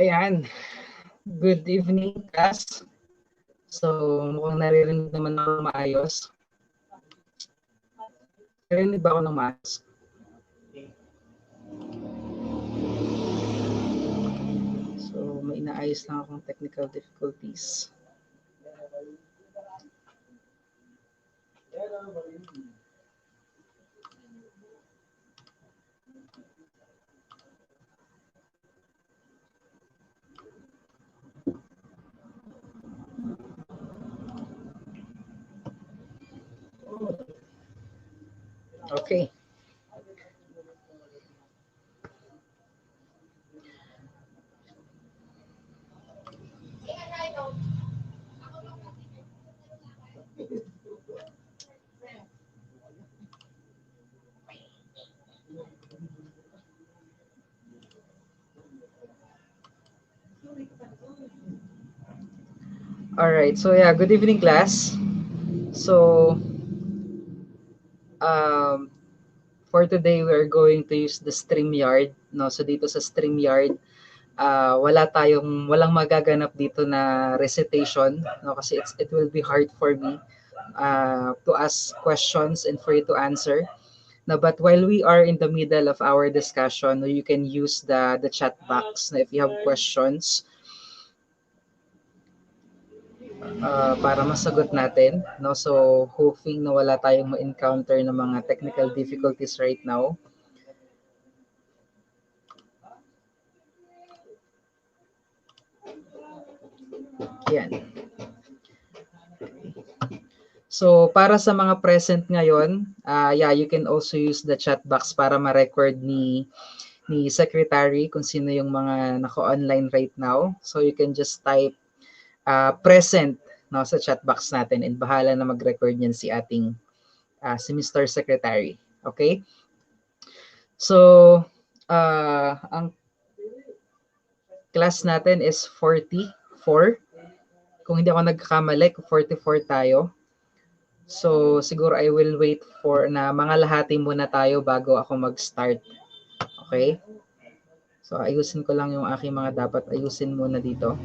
Ayan. Good evening, class. So, mukhang naririnig naman ako maayos. Naririnig ba ako ng maayos? So, may inaayos lang akong technical difficulties. Okay. All right. So, yeah, good evening, class. So, for today, we're going to use the StreamYard. No? So, dito sa StreamYard, walang magaganap dito na recitation, no? Kasi it will be hard for me to ask questions and for you to answer. No, but while we are in the middle of our discussion, you can use the chat box if you have questions para masagot natin. No? So, hoping na wala tayong ma-encounter ng mga technical difficulties right now. Yan. So, para sa mga present ngayon, yeah, you can also use the chat box para ma-record ni Secretary kung sino yung mga naka-online right now. So, you can just type present, no, sa chat box natin and bahala na mag-record niyan si ating si Mr. Secretary. Okay? So, ang class natin is 44. Kung hindi ako nagkakamali, 44 tayo. So, siguro I will wait for na mga lahati muna tayo bago ako mag-start. Okay? So ayusin ko lang yung aking mga dapat ayusin muna dito.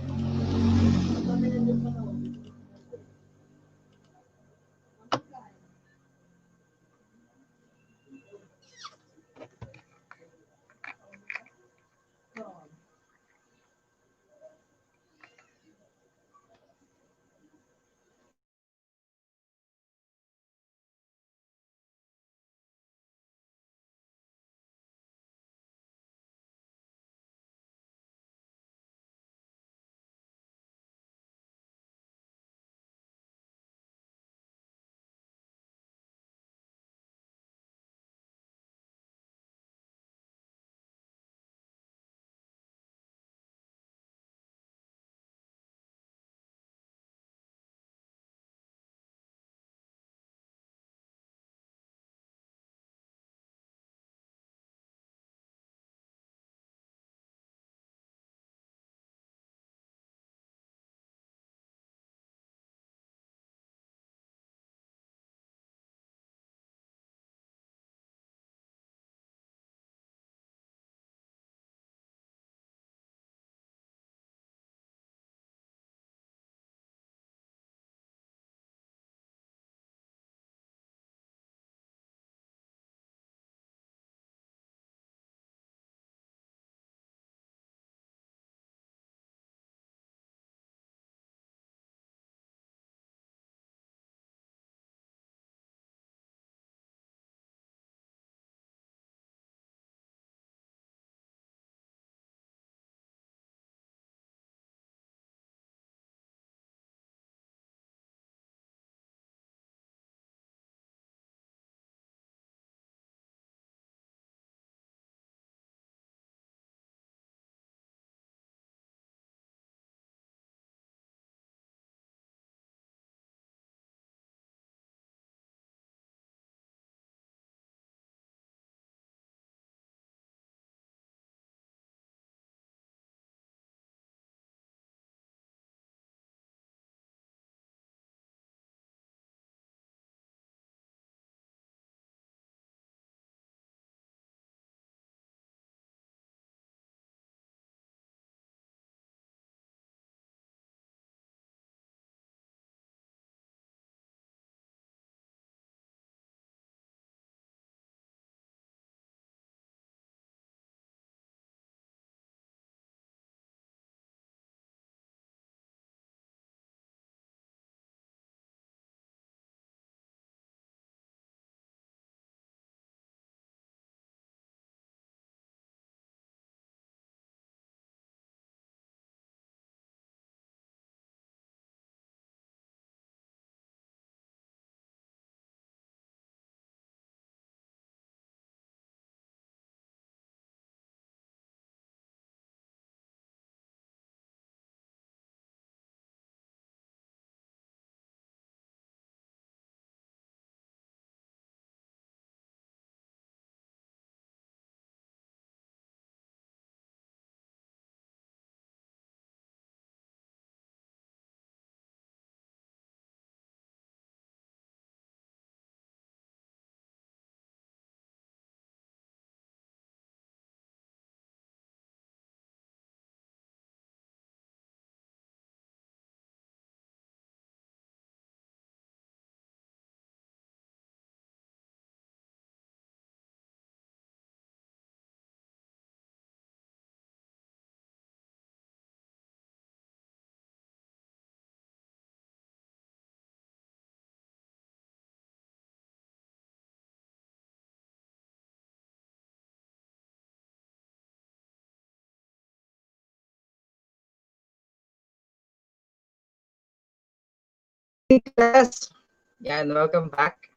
Class. Yan, welcome back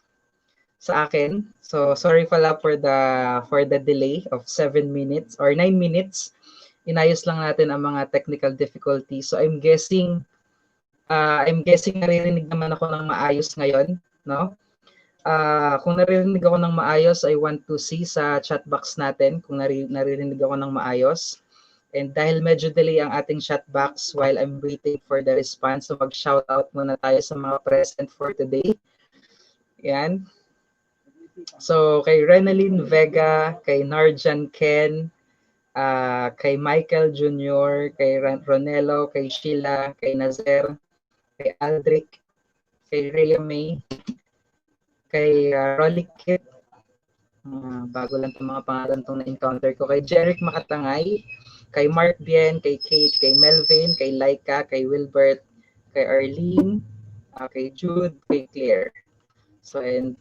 sa akin. So sorry pala for the delay of 7 minutes or 9 minutes. Inayos lang natin ang mga technical difficulties. So I'm guessing naririnig naman ako ng maayos ngayon, no? Kung naririnig ako ng maayos, I want to see sa chat box natin kung naririnig ako ng maayos. And dahil medyo delay ang ating chat box while I'm waiting for the response, so mag-shoutout muna tayo sa mga present for today. Yan. So kay Renalyn Vega, kay Narjan Ken, kay Michael Jr., kay Ronelo, kay Sheila, kay Nazer, kay Aldric, kay Rhea May, kay Rolly Kit, bago lang itong mga pangalan itong na-encounter ko, kay Jeric Makatangay, kay Mark Bien, kay Kate, kay Melvin, kay Laika, kay Wilbert, kay Arlene, kay Jude, kay Claire. So, and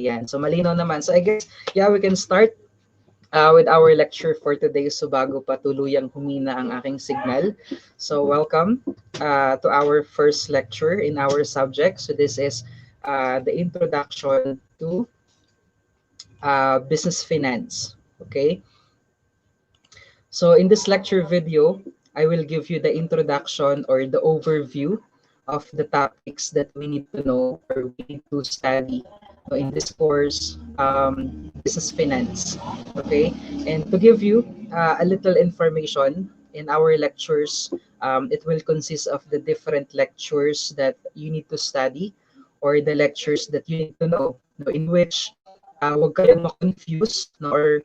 yan. So, malinaw naman. So, I guess, yeah, we can start with our lecture for today. So, bago pa tuluyang humina ang aking signal. So, welcome to our first lecture in our subject. So, this is the introduction to business finance. Okay. So, in this lecture video, I will give you the introduction or the overview of the topics that we need to know or we need to study in this course, business finance. Okay, and to give you a little information in our lectures, it will consist of the different lectures that you need to study or the lectures that you need to know, in which wag kayong ma-confuse, or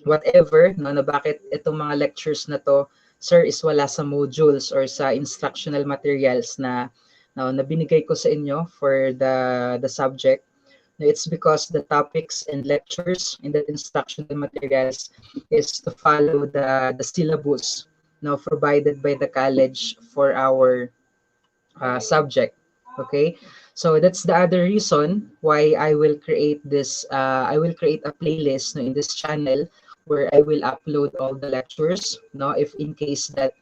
whatever, na bakit itong mga lectures na to, sir, is wala sa modules or sa instructional materials na binigay ko sa inyo for the subject. It's because the topics and lectures in the instructional materials is to follow the syllabus provided by the college for our subject. Okay, so that's the other reason why I will create this. I will create a playlist in this channel where I will upload all the lectures. If in case that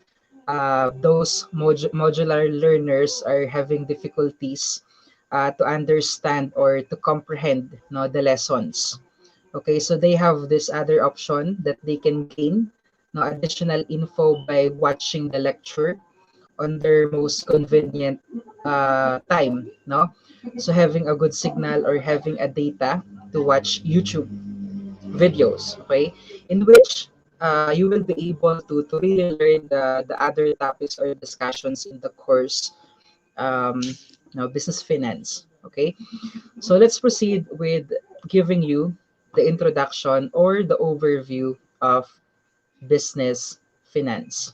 those modular learners are having difficulties to understand or to comprehend the lessons. Okay, so they have this other option that they can gain additional info by watching the lecture on their most convenient time. So having a good signal or having a data to watch YouTube videos, okay, in which you will be able to really learn the other topics or discussions in the course, business finance. Okay, so let's proceed with giving you the introduction or the overview of business finance.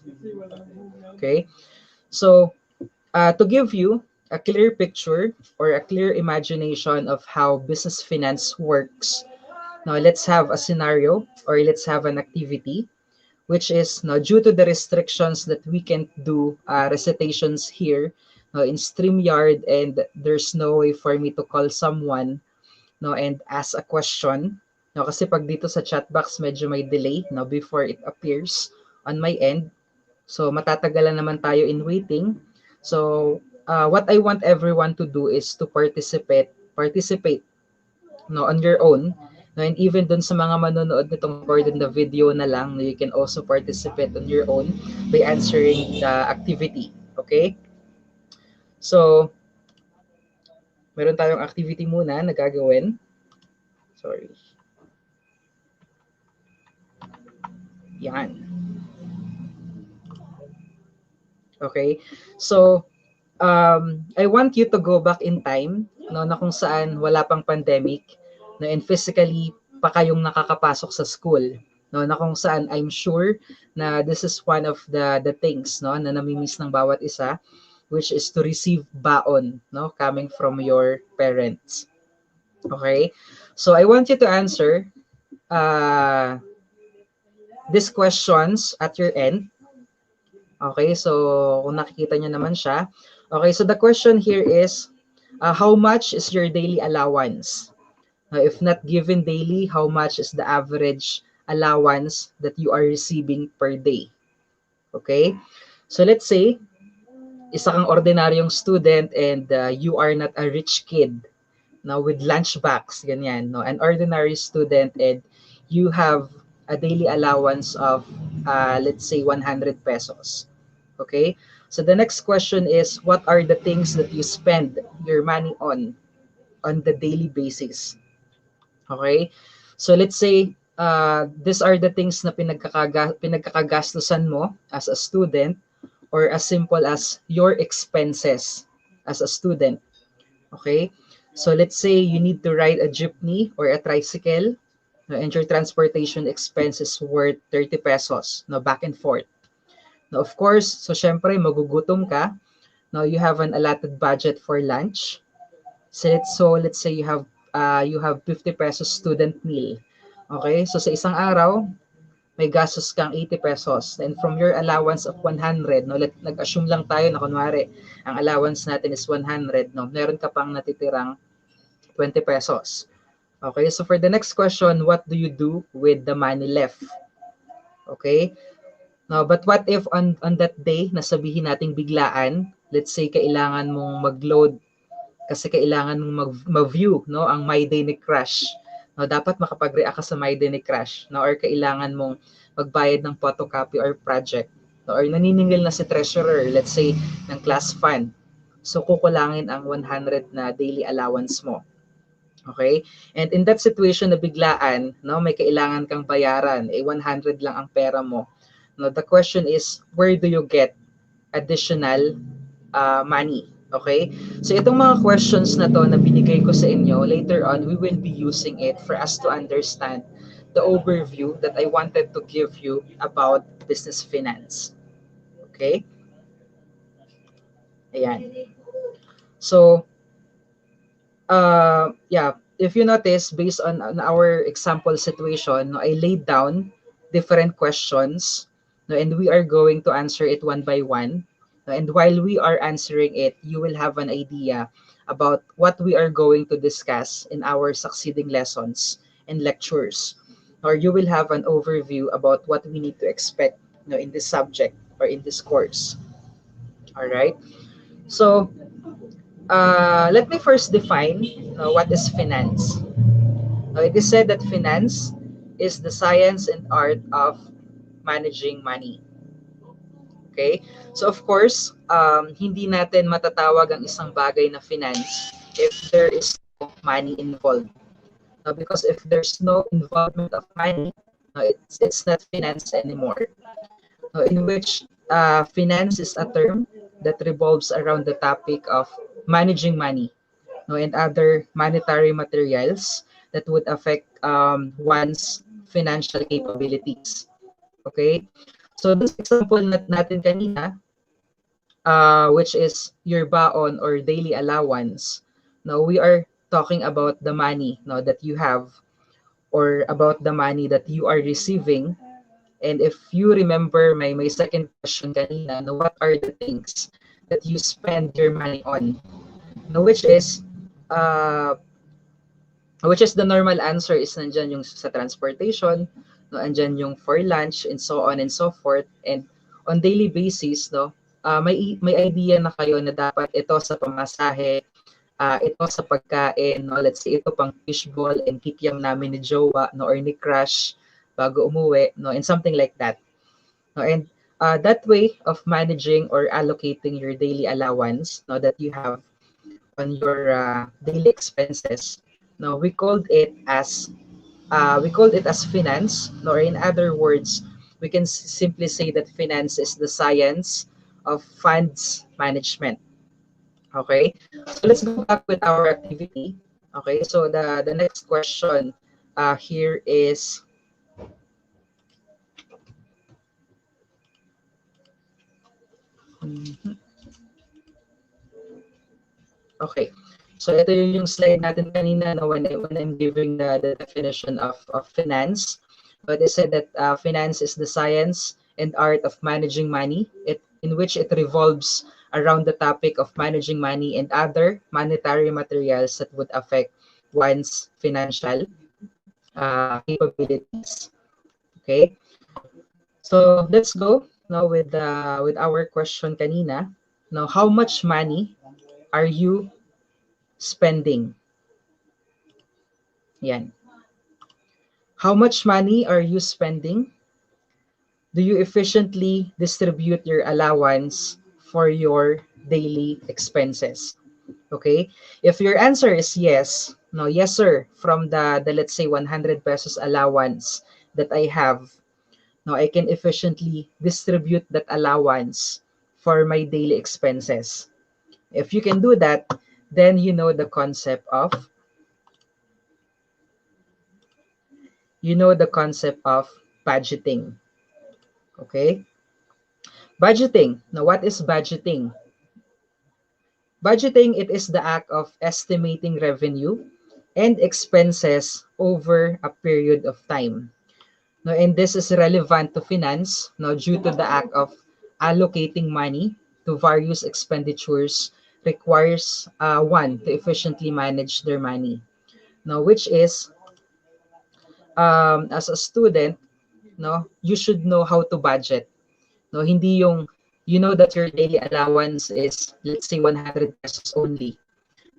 Okay, so to give you a clear picture or a clear imagination of how business finance works, now let's have a scenario or let's have an activity, which is due to the restrictions that we can't do recitations here in StreamYard, and there's no way for me to call someone and ask a question. Kasi pag dito sa chat box medyo may delay before it appears on my end. So matatagalan naman tayo in waiting. So what I want everyone to do is to participate on your own. And even dun sa mga manonood nitong recorded na video na lang, you can also participate on your own by answering the activity. Okay? So, meron tayong activity muna na gagawin. Sorry. Yan. Okay? So, I want you to go back in time na kung saan wala pang pandemic and physically pa kayong nakakapasok sa school, na kung saan I'm sure na this is one of the things na namimiss ng bawat isa, which is to receive baon coming from your parents. Okay, so I want you to answer these questions at your end. Okay, so kung nakikita nyo naman siya. Okay, so the question here is, how much is your daily allowance? If not given daily, how much is the average allowance that you are receiving per day? Okay, so let's say, isa kang ordinaryong student and you are not a rich kid with lunch box, ganyan, an ordinary student, and you have a daily allowance of, let's say, 100 pesos. Okay, so the next question is, what are the things that you spend your money on the daily basis? Okay, so let's say these are the things na pinagkakagastusan mo as a student, or as simple as your expenses as a student. Okay, so let's say you need to ride a jeepney or a tricycle No, and your transportation expense is worth 30 pesos, no, back and forth. Now, of course, so syempre, magugutom ka. Now, you have an allotted budget for lunch. So let's say you have 50 pesos student meal. Okay? So sa isang araw, may gastos kang 80 pesos. And from your allowance of 100, no, nag-assume lang tayo na kunwari, ang allowance natin is 100, no, meron ka pang natitirang 20 pesos. Okay, so for the next question, what do you do with the money left? Okay, no, but what if on that day, nasabihin nating biglaan, let's say kailangan mong mag-load kasi kailangan mong mag-view, no, ang My Day ni Crush. No, dapat makapag-react ka sa My Day ni Crush, no, or kailangan mong magbayad ng photocopy or project, no, or naniningil na si treasurer, let's say, ng class fund. So, kukulangin ang 100 na daily allowance mo. Okay? And in that situation na biglaan, no, may kailangan kang bayaran, 100 lang ang pera mo. No, the question is, where do you get additional money? Okay? So itong mga questions na to na binigay ko sa inyo, later on, we will be using it for us to understand the overview that I wanted to give you about business finance. Okay? Ayan. So, yeah, if you notice, based on our example situation, no, I laid down different questions, no, and we are going to answer it one by one. No, and while we are answering it, you will have an idea about what we are going to discuss in our succeeding lessons and lectures. Or you will have an overview about what we need to expect, no, in this subject or in this course. All right. So, let me first define what is finance. It is said that finance is the science and art of managing money. Okay? So of course, hindi natin matatawag ang isang bagay na finance if there is no money involved. Because if there's no involvement of money, it's not finance anymore. In which finance is a term that revolves around the topic of managing money, and other monetary materials that would affect one's financial capabilities. Okay? So, this example natin kanina, which is your baon or daily allowance, now we are talking about the money that you have or about the money that you are receiving. And if you remember my second question kanina, what are the things that you spend your money on? Uh, which is the normal answer is nandyan yung sa transportation, andyan yung for lunch, and so on and so forth. And on daily basis, may idea na kayo na dapat ito sa pamasahe, ito sa pagkain, let's say ito pang fishball and kikiam namin ni jowa, or ni crush bago umuwi, and something like that. And that way of managing or allocating your daily allowance that you have on your daily expenses, we called it as finance, or in other words, we can simply say that finance is the science of funds management. Okay, so let's go back with our activity. Okay, so the next question here is, okay, so ito yung slide natin kanina when I'm giving the definition of finance. But they said that finance is the science and art of managing money, in which it revolves around the topic of managing money and other monetary materials that would affect one's financial capabilities. Okay, so let's go now with our question kanina. Now, how much money are you spending? Yan. How much money are you spending? Do you efficiently distribute your allowance for your daily expenses? Okay? If your answer is yes, yes sir, from the let's say 100 pesos allowance that I have, I can efficiently distribute that allowance for my daily expenses. If you can do that, then you know the concept of you know the concept of budgeting. Okay? Budgeting. Now, what is budgeting? Budgeting, it is the act of estimating revenue and expenses over a period of time. No, and this is relevant to finance, no, due to the act of allocating money to various expenditures requires one to efficiently manage their money. Now, which is as a student, no, you should know how to budget. No, hindi yung you know that your daily allowance is let's say 100 pesos only.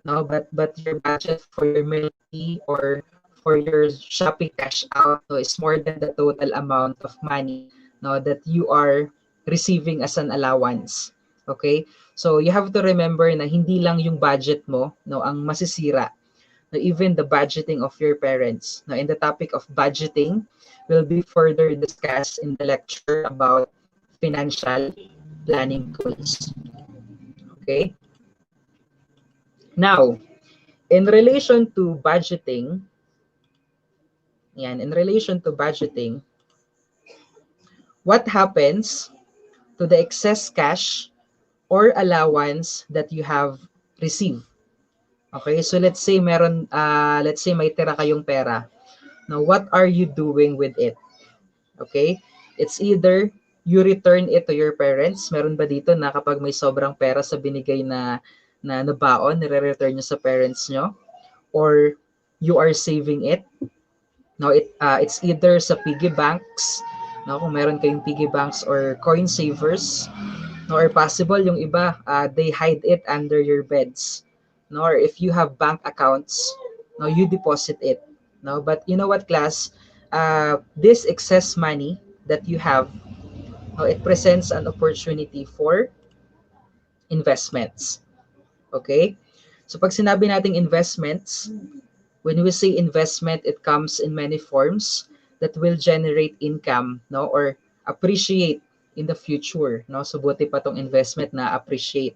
No, but your budget for your milk tea or for your shopping cash out, no, is more than the total amount of money, no, that you are receiving as an allowance. Okay? So you have to remember na hindi lang yung budget mo, no, ang masisira, no, even the budgeting of your parents. Now, in the topic of budgeting will be further discussed in the lecture about financial planning tools. Okay? Now, in relation to budgeting, in relation to budgeting, what happens to the excess cash or allowance that you have received? Okay, so let's say may tira kayong pera. Now, what are you doing with it? Okay, it's either you return it to your parents. Meron ba dito na kapag may sobrang pera sa binigay na baon, nire-return nyo sa parents nyo? Or you are saving it? No, it's either sa piggy banks, no, kung meron kayong piggy banks or coin savers, no, or possible yung iba, they hide it under your beds, no, or if you have bank accounts, no, you deposit it, no. But you know what, class, this excess money that you have, no, it presents an opportunity for investments. Okay, so pag sinabi nating investments, when we say investment, it comes in many forms that will generate income, no, or appreciate in the future, no. So buti pa tong investment na appreciate.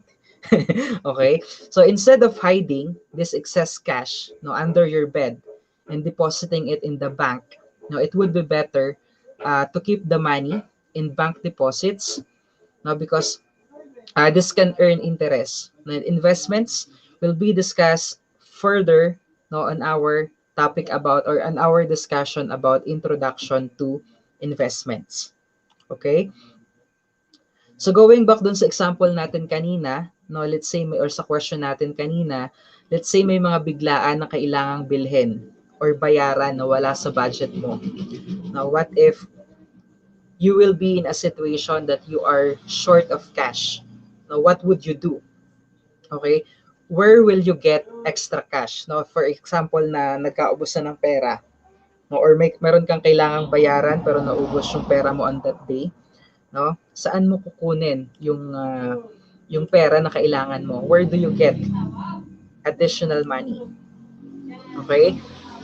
Okay? So instead of hiding this excess cash, no, under your bed and depositing it in the bank, no, it would be better to keep the money in bank deposits, no, because this can earn interest. And investments will be discussed further, no, on our topic about or on our discussion about introduction to investments. Okay? So going back dun sa example natin kanina, no, let's say or sa question natin kanina, let's say may mga biglaan na kailangang bilhin or bayaran na wala sa budget mo. Now, what if you will be in a situation that you are short of cash? Now, what would you do? Okay? Where will you get extra cash? No, for example na nagkaubos na ng pera, no, or meron kang kailangang bayaran pero naubos yung pera mo on that day, no? Saan mo kukunin yung pera na kailangan mo? Where do you get additional money? Okay?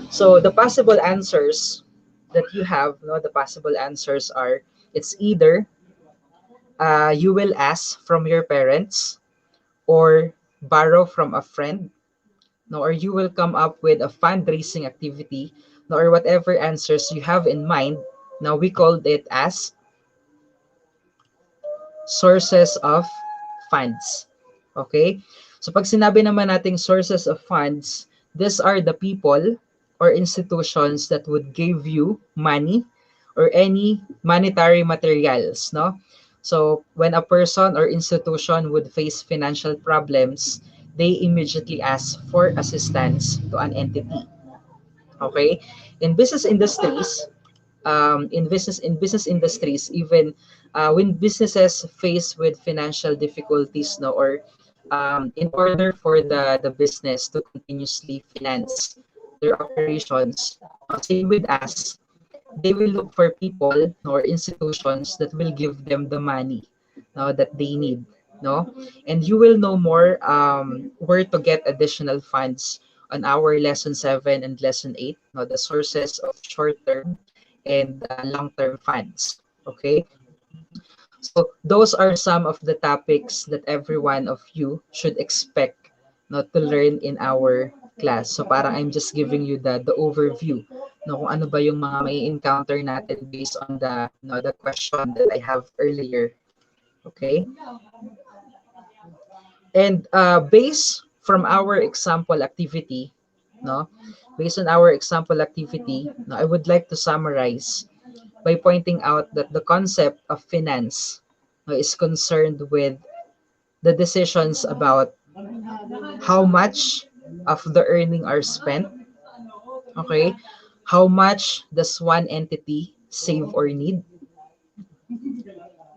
So the possible answers that you have, no, the possible answers are it's either you will ask from your parents or borrow from a friend, no, or you will come up with a fundraising activity, no, or whatever answers you have in mind. Now we called it as sources of funds. Okay? So pag sinabi naman nating sources of funds, these are the people or institutions that would give you money or any monetary materials, no? So when a person or institution would face financial problems, they immediately ask for assistance to an entity. Okay? In business industries, in business industries, even when businesses face with financial difficulties, no, or in order for the business to continuously finance their operations, same with us, they will look for people or institutions that will give them the money, no, that they need, no. And you will know more where to get additional funds on our lesson 7 and lesson 8, no, the sources of short-term and long-term funds. Okay, so those are some of the topics that every one of you should expect, not to learn in our class. So parang I'm just giving you the overview, no, kung ano ba yung mga may encounter natin based on the question that I have earlier. Okay? And based from our example activity, no, based on our example activity, no, I would like to summarize by pointing out that the concept of finance, no, is concerned with the decisions about how much of the earning are spent, okay, how much does one entity save or need,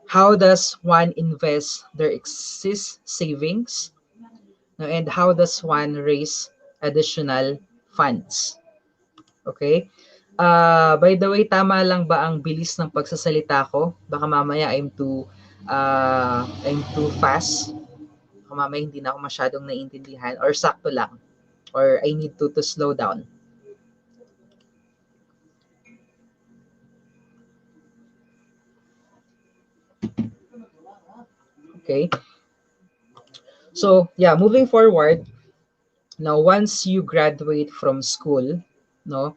how does one invest their excess savings, no, and how does one raise additional funds. Okay? By the way, tama lang ba ang bilis ng pagsasalita ko? Baka mamaya I'm too fast. Baka mamaya hindi na ako masyadong naiintindihan or sakto lang or I need to slow down. Okay? So, yeah, moving forward, now once you graduate from school, no,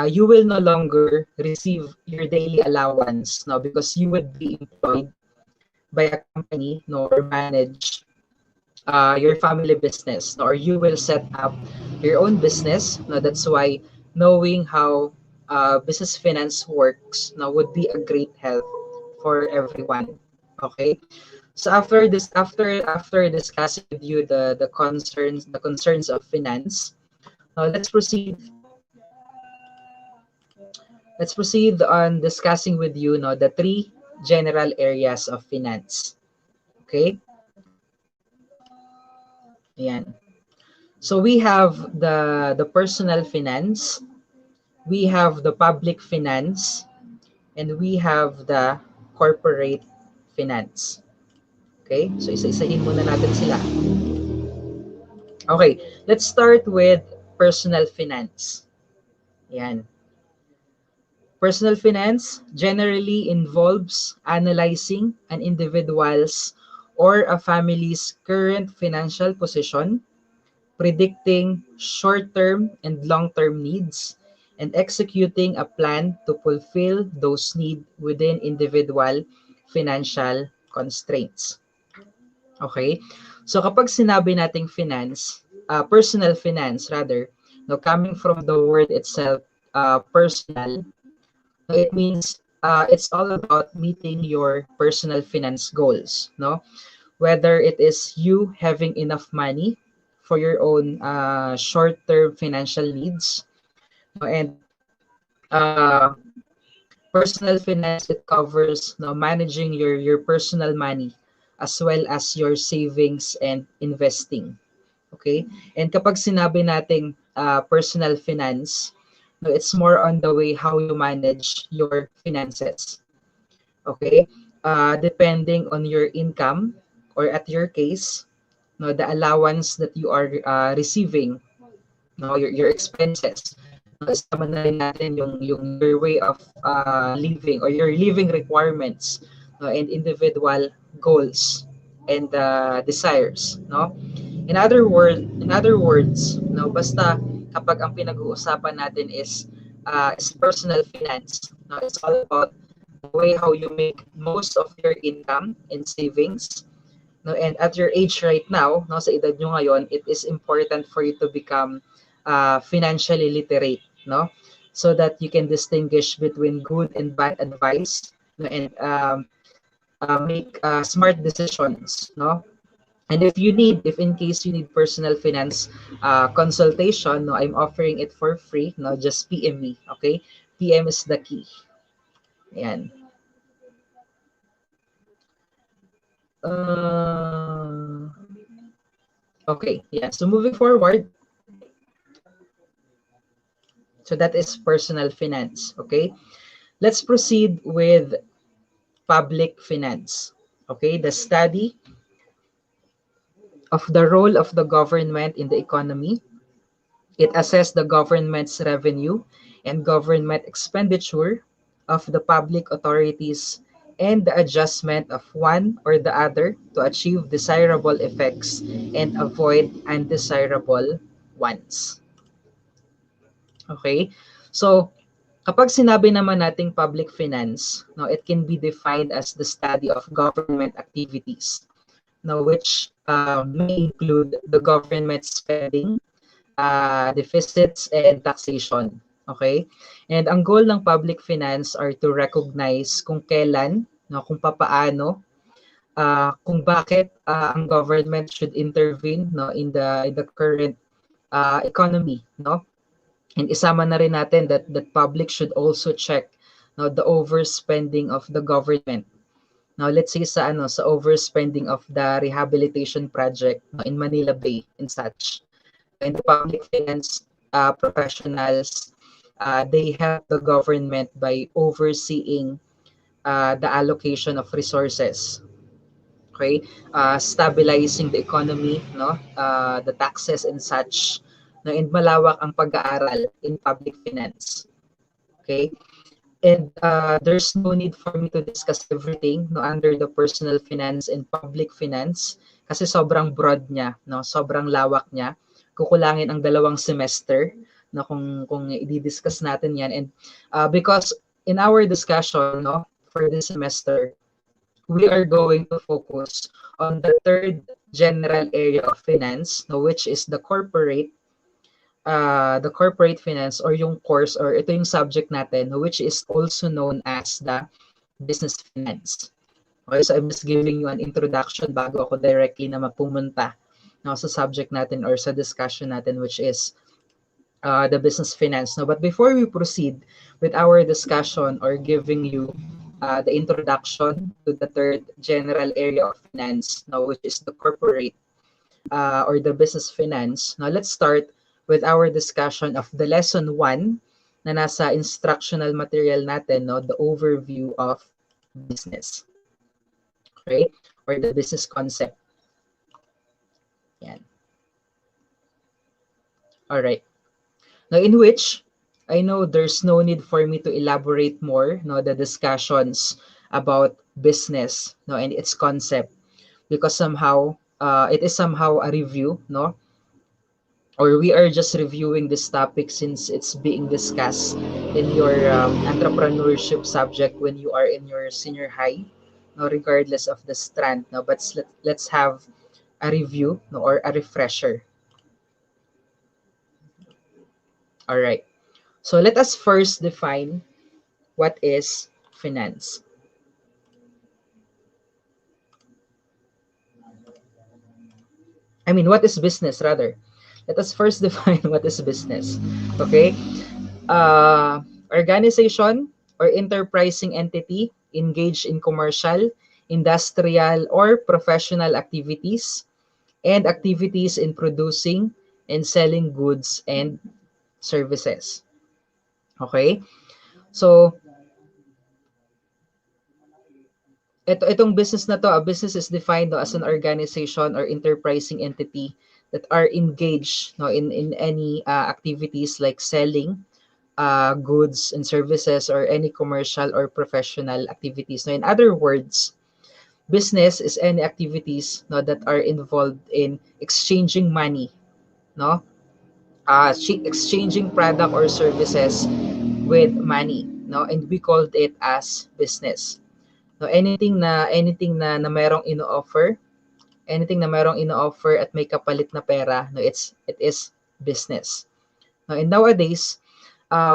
you will no longer receive your daily allowance, no, because you would be employed by a company, no, or manage your family business, no, or you will set up your own business. No, that's why knowing how business finance works, no, would be a great help for everyone. Okay. So after discussing with you the concerns of finance, let's proceed. Let's proceed on discussing with you, no, the three general areas of finance. Okay. Ayan. So we have the personal finance, we have the public finance, and we have the corporate finance. Okay? So isa-isahin muna natin sila. Okay, let's start with personal finance. Yan. Personal finance generally involves analyzing an individual's or a family's current financial position, predicting short-term and long-term needs, and executing a plan to fulfill those needs within individual financial constraints. Okay? So kapag sinabi nating finance, personal finance rather, no, coming from the word itself, personal, it means it's all about meeting your personal finance goals, no? Whether it is you having enough money for your own short-term financial needs, no, and uh, personal finance, it covers, no, managing your personal money as well as your savings and investing. Okay? And kapag sinabi nating personal finance, no, it's more on the way how you manage your finances. Okay? Depending on your income or at your case, no, the allowance that you are receiving, no, your expenses. No, isama na rin natin yung your way of living or your living requirements, no, and individual goals and desires, no. In other words, no, basta kapag ang pinag-uusapan natin is personal finance, no, it's all about the way how you make most of your income and savings, no, and at your age right now, no, sa edad nyo ngayon, it is important for you to become financially literate, no, so that you can distinguish between good and bad advice, no, and make smart decisions, no. And if in case you need personal finance consultation, no, I'm offering it for free, no, just PM me, okay? PM is the key. Ayan. Okay, yeah. So moving forward, so that is personal finance, okay? Let's proceed with public finance, okay? The study of the role of the government in the economy. It assessed the government's revenue and government expenditure of the public authorities and the adjustment of one or the other to achieve desirable effects and avoid undesirable ones. Okay? So, kapag sinabi naman nating public finance, no, it can be defined as the study of government activities, no, which may include the government spending, deficits, and taxation. Okay? And ang goal ng public finance are to recognize kung kailan, no, kung papaano, kung bakit ang government should intervene, no, in the current economy, no. And isama na rin natin that public should also check, no, the overspending of the government. Now let's say sa overspending of the rehabilitation project, no, in Manila Bay and such. And the public finance professionals, they help the government by overseeing the allocation of resources. Okay, stabilizing the economy, no, the taxes and such, no, and malawak ang pag-aaral in public finance. Okay, and there's no need for me to discuss everything, no, under the personal finance and public finance kasi sobrang broad niya, no, sobrang lawak niya. Kukulangin ang 2 semester, no, kung i-discuss natin yan. And because in our discussion, no, for this semester, we are going to focus on the 3rd general area of finance, no, which is the corporate finance, or yung course, or ito yung subject natin, which is also known as the business finance. Okay, so I'm just giving you an introduction bago ako directly na mapumunta, no, sa subject natin or sa discussion natin, which is the business finance. No, but before we proceed with our discussion or giving you the introduction to the 3rd general area of finance, no, which is the corporate or the business finance. Now let's start with our discussion of the lesson 1 na nasa instructional material natin, no, the overview of business. Okay? Or the business concept. Yan. All right. Now, in which I know there's no need for me to elaborate more, no, the discussions about business, no, and its concept, because somehow it is somehow a review, no, or we are just reviewing this topic since it's being discussed in your entrepreneurship subject when you are in your senior high, no, regardless of the strand, no, but let's have a review, no, or a refresher. All right. So let us first define what is finance. I mean, what is business rather? Let us first define what is business. Okay? Organization or enterprising entity engaged in commercial, industrial, or professional activities, and activities in producing and selling goods and services. Okay? So, itong business na to, a business is defined, no, as an organization or enterprising entity that are engaged, no, in any activities like selling goods and services or any commercial or professional activities. No, in other words, business is any activities, no, that are involved in exchanging money, no, exchanging product or services with money, no, and we called it as business. No, anything na mayroong ino-offer, at may kapalit na pera, no, it is business. No, and nowadays,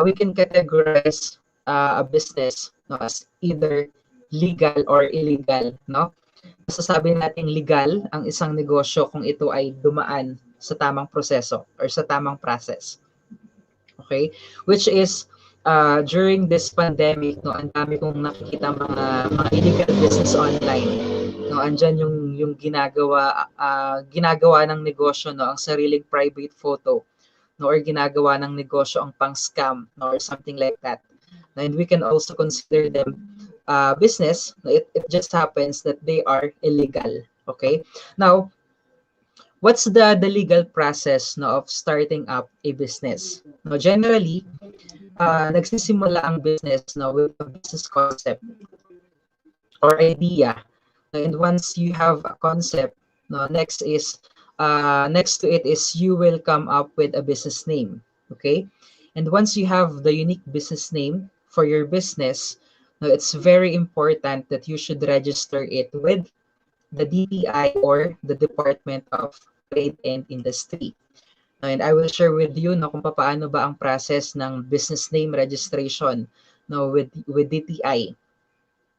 we can categorize a business, no, as either legal or illegal, no. Masasabi natin legal ang isang negosyo kung ito ay dumaan sa tamang proseso or sa tamang process. Okay? Which is during this pandemic, no, ang dami kong nakikita mga illegal business online. No, andyan yung ginagawa ng negosyo, no, ang sariling private photo, no, or ginagawa ng negosyo ang pang-scam, no, or something like that. No, and we can also consider them business. No, it just happens that they are illegal. Okay? Now, what's the legal process, no, of starting up a business? No, generally, nagsisimula ang business, no, with a business concept or idea. And once you have a concept, no, next is next to it is you will come up with a business name. Okay, and once you have the unique business name for your business, now it's very important that you should register it with the DTI or the Department of Trade and Industry. And I will share with you no, kung paano ba ang process ng business name registration no, with DTI.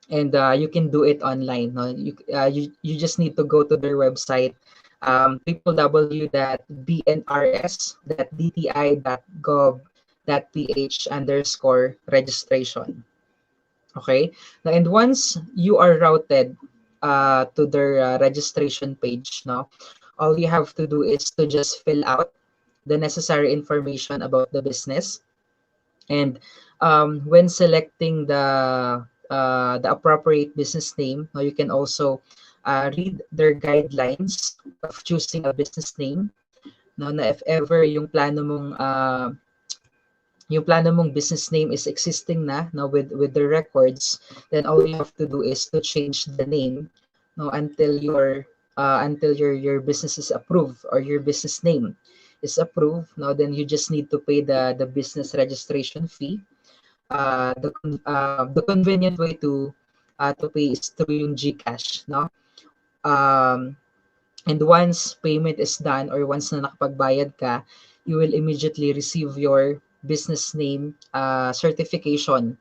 And you can do it online. No? You just need to go to their website, www.bnrs.dti.gov.ph/registration. Okay, now, and once you are routed to their registration page, no, all you have to do is to just fill out the necessary information about the business. And when selecting the appropriate business name, now you can also read their guidelines of choosing a business name. No, na if ever yung plano mong business name is existing na no, with the records, then all you have to do is to change the name no, until your business is approved or your business name is approved. No, then you just need to pay the business registration fee. The convenient way to pay is through yung GCash, no? And once payment is done or once na nakapagbayad ka, you will immediately receive your business name certification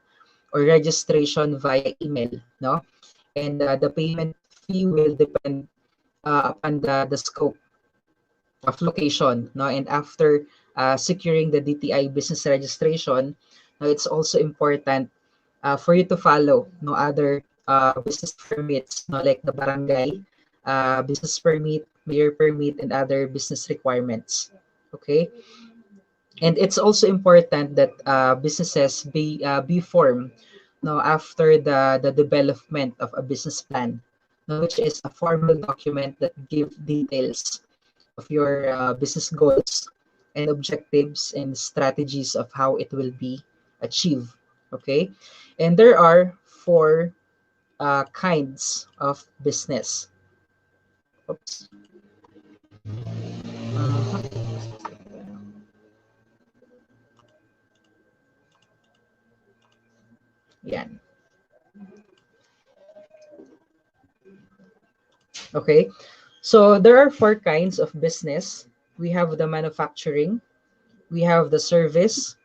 or registration via email, no? And the payment fee will depend upon the scope of location, no? And after securing the DTI business registration, it's also important for you to follow no other business permits, no, like the barangay business permit, mayor permit, and other business requirements. Okay, and it's also important that businesses be formed no after the development of a business plan, no, which is a formal document that give details of your business goals and objectives and strategies of how it will be achieved. Okay, and there are four kinds of business. Oops. Yan. Okay, so there are four kinds of business. We have the manufacturing, we have the service,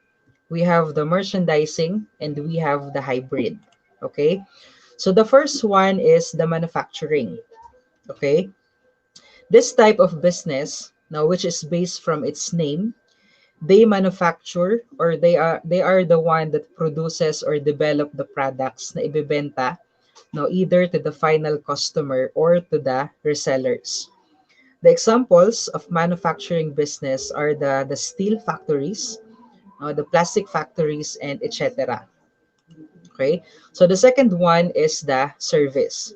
we have the merchandising, and we have the hybrid. Okay, so the first one is the manufacturing. Okay, this type of business now, which is based from its name, they manufacture or they are the one that produces or develop the products na ibebenta no, either to the final customer or to the resellers. The examples of manufacturing business are the steel factories, the plastic factories, and etc. Okay, so the second one is the service.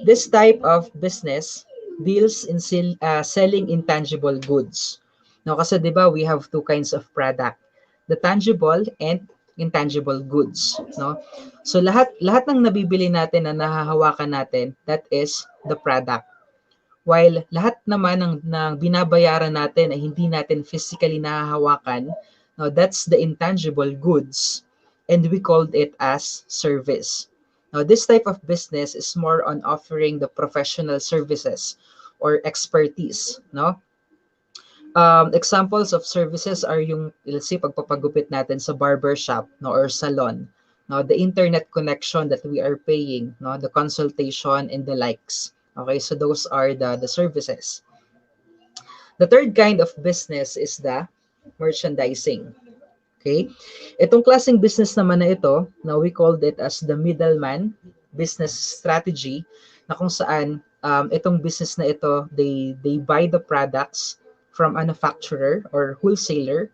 This type of business deals in selling intangible goods. Now, kasi di ba we have two kinds of product, the tangible and intangible goods, no? So lahat ng nabibili natin na nahahawakan natin, that is the product. While lahat naman ng binabayaran natin ay hindi natin physically nahahawakan, no, that's the intangible goods, and we called it as service. Now, this type of business is more on offering the professional services or expertise, no? Examples of services are yung, let's say, pagpapagupit natin sa barber shop, no, or salon. No, the internet connection that we are paying, no, the consultation and the likes. Okay, so those are the services. The third kind of business is the merchandising. Okay, itong klaseng business naman na ito, now we called it as the middleman business strategy, na kung saan itong business na ito, they buy the products from manufacturer or wholesaler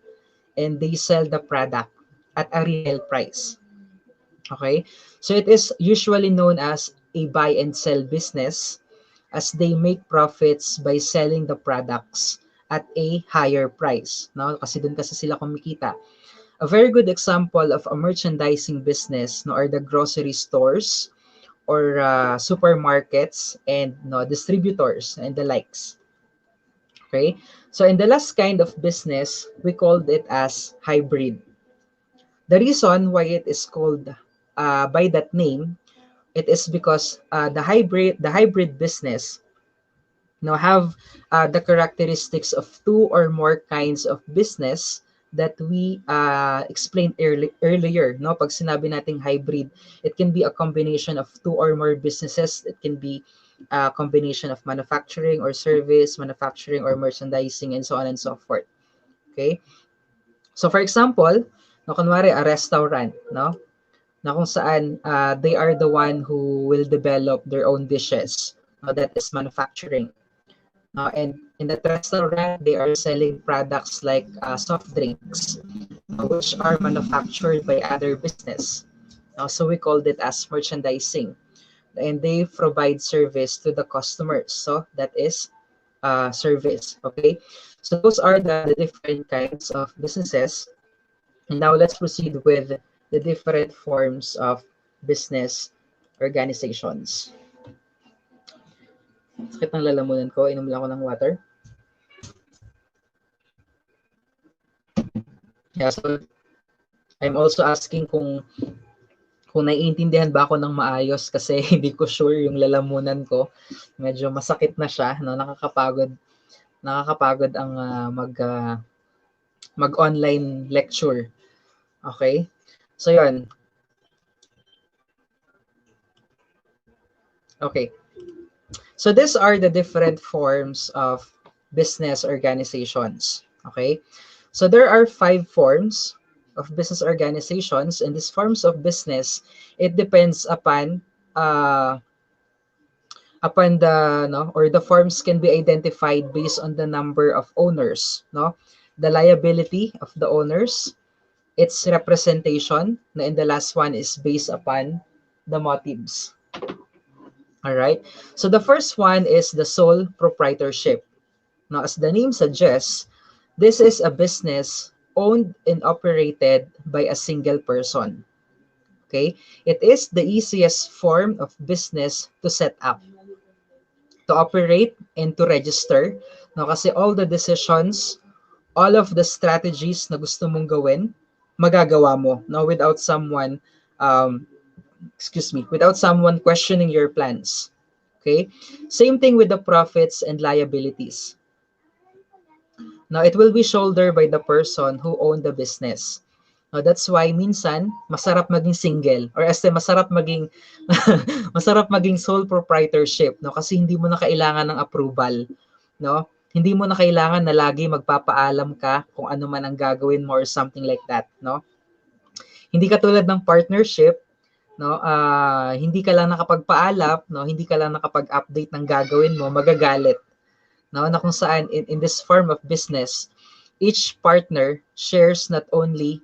and they sell the product at a retail price. Okay, so it is usually known as a buy and sell business, as they make profits by selling the products at a higher price, no? Kasi dun kasi sila kumikita. A very good example of a merchandising business, no, are the grocery stores or supermarkets and no, distributors and the likes. Okay, so in the last kind of business, we called it as hybrid. The reason why it is called by that name, it is because the hybrid business have the characteristics of two or more kinds of business that we explained earlier. No, pag sinabi nating hybrid, it can be a combination of two or more businesses. It can be a combination of manufacturing or service, manufacturing or merchandising, and so on and so forth. Okay, so for example, no, kunwari a restaurant, no, na kung saan they are the one who will develop their own dishes. No, that is manufacturing. And in that restaurant, they are selling products like soft drinks, which are manufactured by other business. So we called it as merchandising. And they provide service to the customers. So that is service. Okay. So those are the different kinds of businesses. And now let's proceed with the different forms of business organizations. Sakit ng lalamunan ko. Inom lang ako ng water. Yeah, so I'm also asking kung naiintindihan ba ako ng maayos kasi hindi ko sure yung lalamunan ko. Medyo masakit na siya, no? Nakakapagod ang mag-online lecture. Okay? So yun. Okay. So these are the different forms of business organizations. Okay? So there are 5 forms of business organizations, and these forms of business, it depends upon the the forms can be identified based on the number of owners, no, the liability of the owners, its representation, and the last one is based upon the motives. All right, so the first one is the sole proprietorship. Now, as the name suggests, this is a business owned and operated by a single person. Okay, it is the easiest form of business to set up, to operate, and to register. No, kasi all the decisions, all of the strategies na gusto mong gawin, magagawa mo, no, without someone without someone questioning your plans. Okay? Same thing with the profits and liabilities. Now, it will be shouldered by the person who owned the business. Now, that's why minsan masarap maging single, or masarap maging masarap maging sole proprietorship, no, kasi hindi mo na kailangan ng approval, no? Hindi mo na kailangan na lagi magpapaalam ka kung ano man ang gagawin mo or something like that, no? Hindi katulad ng partnership, no? Hindi ka lang nakapagpaalam, no? Hindi ka lang nakapag-update ng gagawin mo, magagalit. No, na kung saan in this form of business, each partner shares not only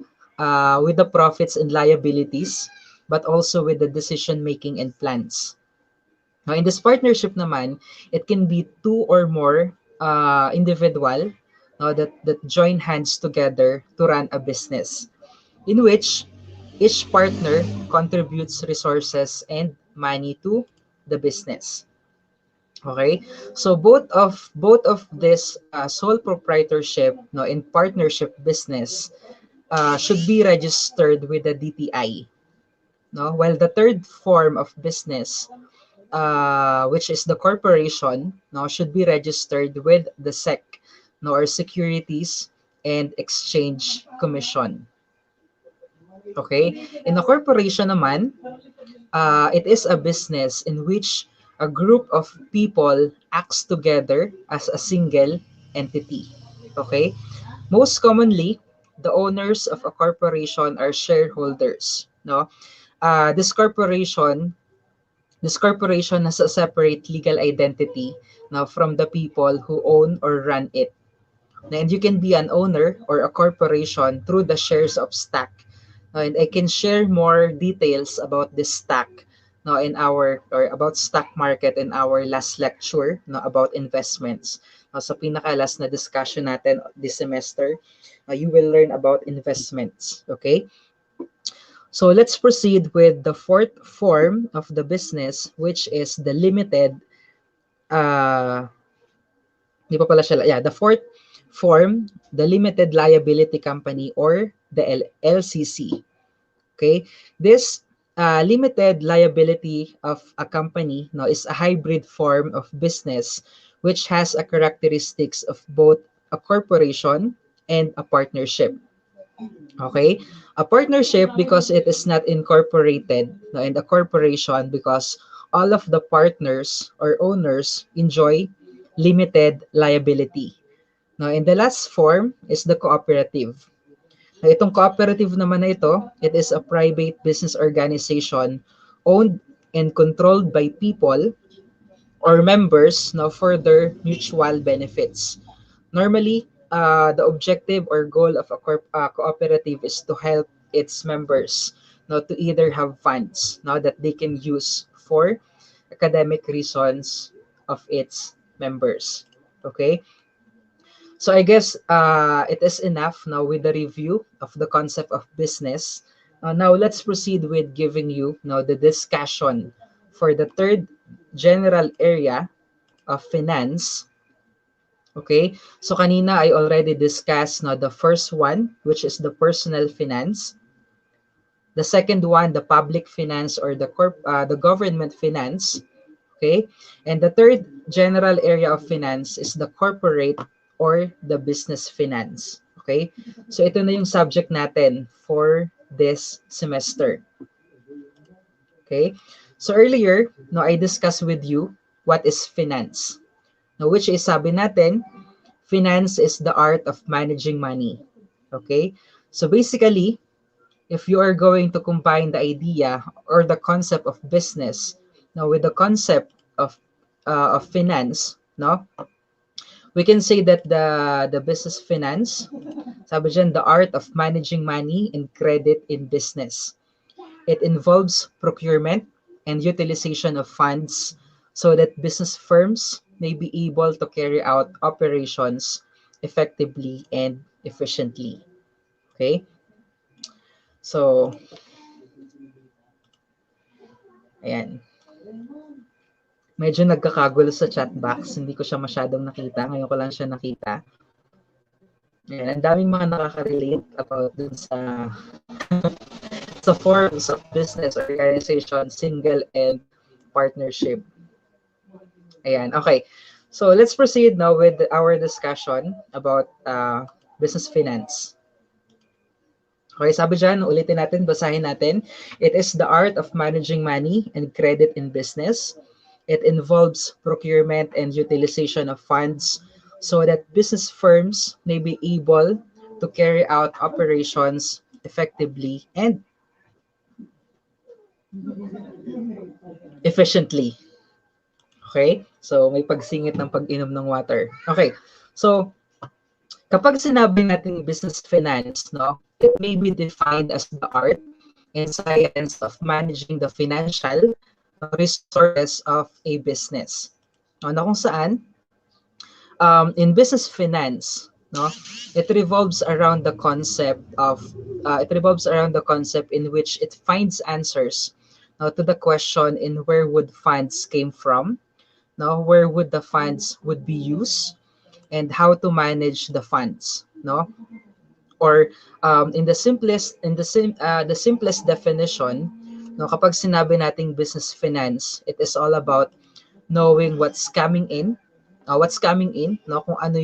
with the profits and liabilities, but also with the decision making and plans. Now, in this partnership naman, it can be two or more individual, no, that join hands together to run a business, in which each partner contributes resources and money to the business. Okay, so both of this sole proprietorship, no, and partnership business should be registered with the DTI, no. While the third form of business, which is the corporation, no, should be registered with the SEC, no, or Securities and Exchange Commission. Okay, in a corporation naman, it is a business in which a group of people acts together as a single entity. Okay? Most commonly, the owners of a corporation are shareholders. No? This corporation has a separate legal identity now from the people who own or run it. And you can be an owner or a corporation through the shares of stock. And I can share more details about this stock no, in our or about stock market in our last lecture no, about investments. Sa pinaka-last na discussion natin this semester, you will learn about investments. Okay? So let's proceed with the fourth form of the business, which is the limited Di pa pala siya, yeah, the fourth form, the limited liability company or the LCC. Okay, this limited liability of a company now is a hybrid form of business which has a characteristics of both a corporation and a partnership. Okay, a partnership because it is not incorporated, no, and a corporation because all of the partners or owners enjoy limited liability. Now, and the last form is the cooperative. Now, itong cooperative naman na ito, it is a private business organization owned and controlled by people or members now for their mutual benefits. Normally, the objective or goal of a cooperative is to help its members now to either have funds now that they can use for academic reasons of its members. Okay, so I guess it is enough now with the review of the concept of business. Now let's proceed with giving you now the discussion for the third general area of finance. Okay, so kanina I already discussed now the first one, which is the personal finance. The second one, the public finance or the government finance. Okay, and the third general area of finance is the corporate or the business finance. Okay, so ito na yung subject natin for this semester. Okay, so earlier, no, I discussed with you what is finance. Now, which is sabi natin, finance is the art of managing money. Okay, so basically, if you are going to combine the idea or the concept of business now with the concept of finance, no, we can say that the business finance, sabi dyan, the art of managing money and credit in business. It involves procurement and utilization of funds so that business firms may be able to carry out operations effectively and efficiently. Okay, so ayan. Medyo nagkakagulo sa chat box. Hindi ko siya masyadong nakita. Ngayon ko lang siya nakita. Ayan, ang daming mga nakaka-relate about dun sa forms of business, organization, single, and partnership. Ayan, okay. So let's proceed now with our discussion about business finance. Okay, sabi dyan, ulitin natin, basahin natin. It is the art of managing money and credit in business. It involves procurement and utilization of funds so that business firms may be able to carry out operations effectively and efficiently. Okay? So, may pagsingit ng pag-inom ng water. Okay. So, kapag sinabi natin business finance, no, it may be defined as the art and science of managing the financial resources of a business. No, na kung saan, in business finance, no, it revolves around the concept in which it finds answers to the question in where would funds came from, no, where would the funds would be used, and how to manage the funds, no, or the simplest definition, no, kapag sinabi nating business finance, it is all about knowing what's coming in, no, kung ano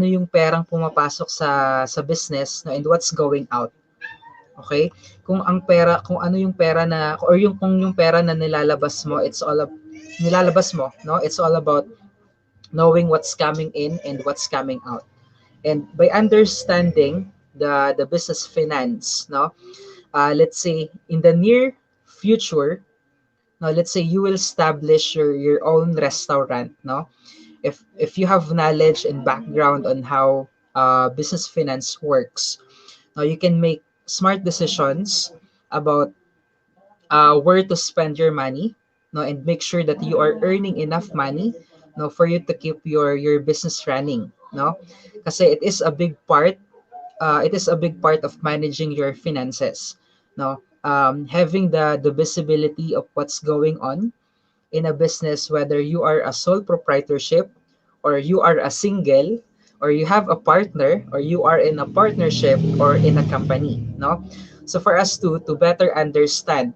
yung perang pumapasok sa business, no, and what's going out. Okay? Kung ano yung pera na or kung yung pera na nilalabas mo, no, it's all about knowing what's coming in and what's coming out. And by understanding the business finance, no, let's say in the near future, no, let's say you will establish your own restaurant, no. If you have knowledge and background on how business finance works, now you can make smart decisions about where to spend your money, no, and make sure that you are earning enough money, no, for you to keep your business running, no, kasi it is a big part of managing your finances, no, having the visibility of what's going on in a business, whether you are a sole proprietorship or you are a single, or you have a partner, or you are in a partnership or in a company, no? So for us to better understand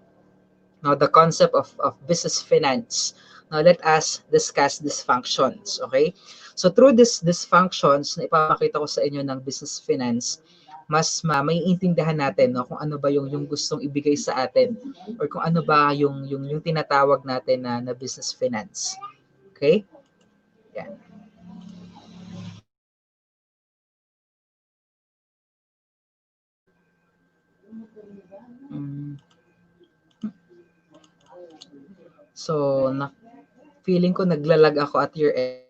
now the concept of business finance, now let us discuss these functions, okay? So through this functions na ipapakita ko sa inyo ng business finance, mas maiintindihan natin, no, kung ano ba yung gustong ibigay sa atin, or kung ano ba yung tinatawag natin na business finance. Okay? Yan. Mm. So, feeling ko naglalag ako at your end.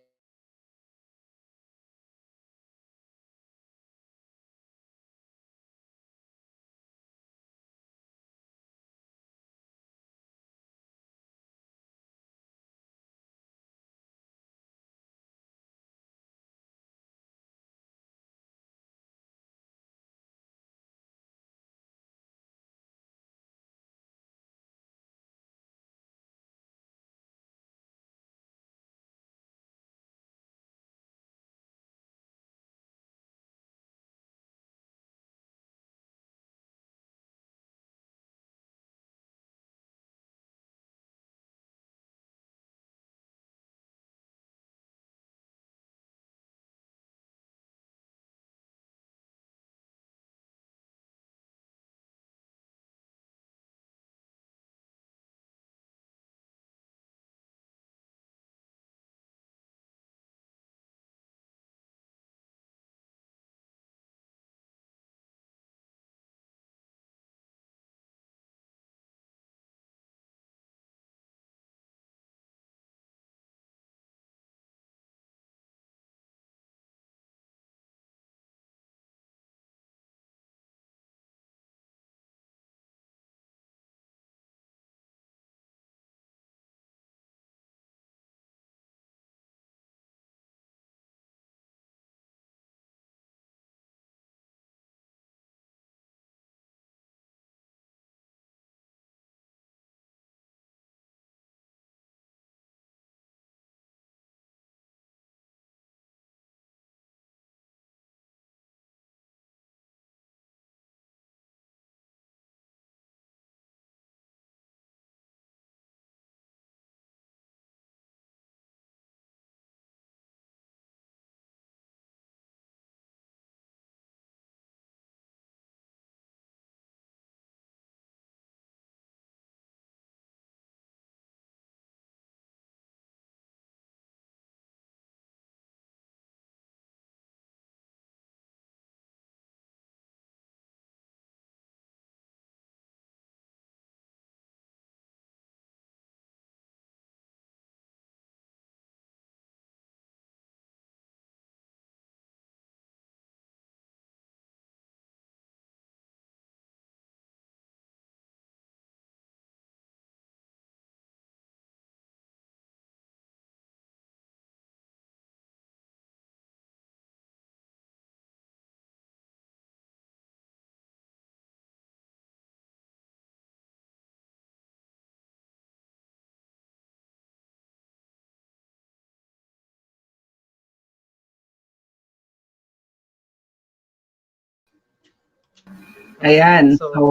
Ayan, So, so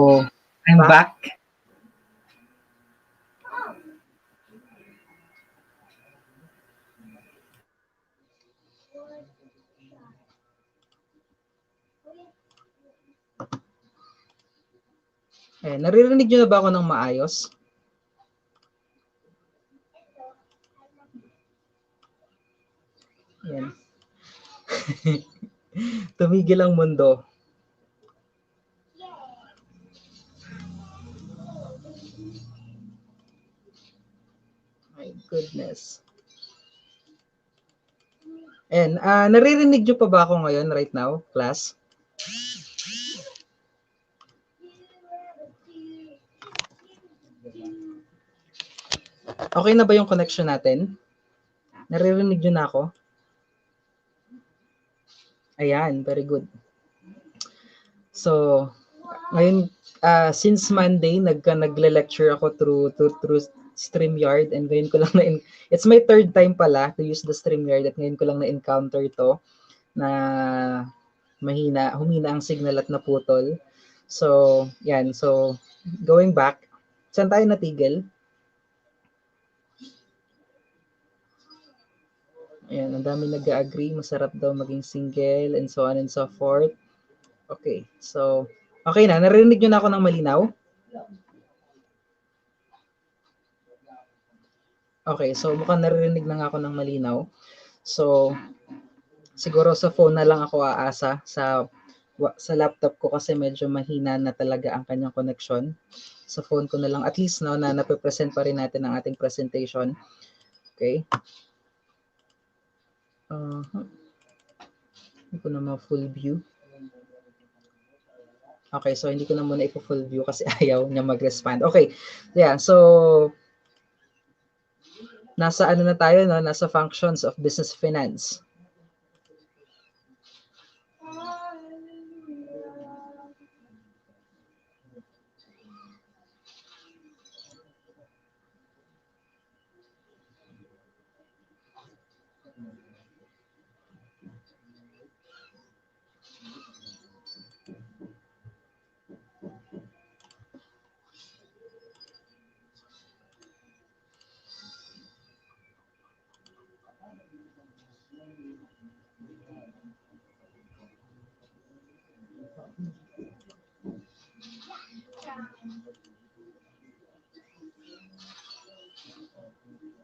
I'm back. naririnig nyo na ba ako ng maayos? Yan. Tumigil ang mundo. My goodness. And naririnig nyo pa ba ako ngayon right now, class? Okay na ba yung connection natin? Naririnig nyo na ako? Ayan, very good. So, ngayon, since Monday, nagle-lecture ako through StreamYard, and ngayon ko lang it's my third time pala to use the StreamYard, at ngayon ko lang na-encounter to na humina ang signal at naputol. So, yan. So, going back, saan tayo natigil? Ayan, ang dami nag-agree, masarap daw maging single, and so on and so forth. Okay, so, okay na, narinig nyo na ako ng malinaw? Okay, so mukhang naririnig na nga ako ng malinaw. So, siguro sa phone na lang ako aasa. Sa laptop ko kasi medyo mahina na talaga ang kanyang connection. Sa phone ko na lang, at least no, na nape-present pa rin natin ang ating presentation. Okay. Hindi ko na ma-full view. Okay, so hindi ko na muna ipo-full view kasi ayaw niya mag-respond. Okay, yeah, so nasa ano na tayo, no? Nasa functions of business finance.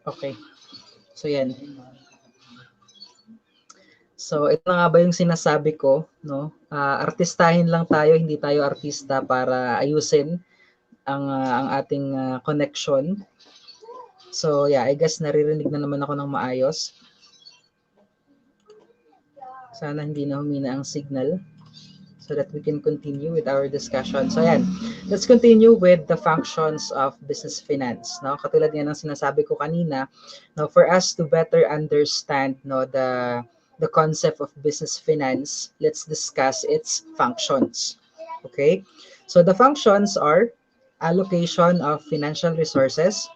Okay. So yan. So ito na nga ba yung sinasabi ko, no? Artistahin lang tayo, hindi tayo artista para ayusin ang ating connection. So yeah, I guess naririnig na naman ako ng maayos. Sana hindi na humina ang signal so that we can continue with our discussion. So ayan, let's continue with the functions of business finance. No? Katulad nga ng sinasabi ko kanina, no, for us to better understand no, the concept of business finance, let's discuss its functions. Okay? So the functions are allocation of financial resources,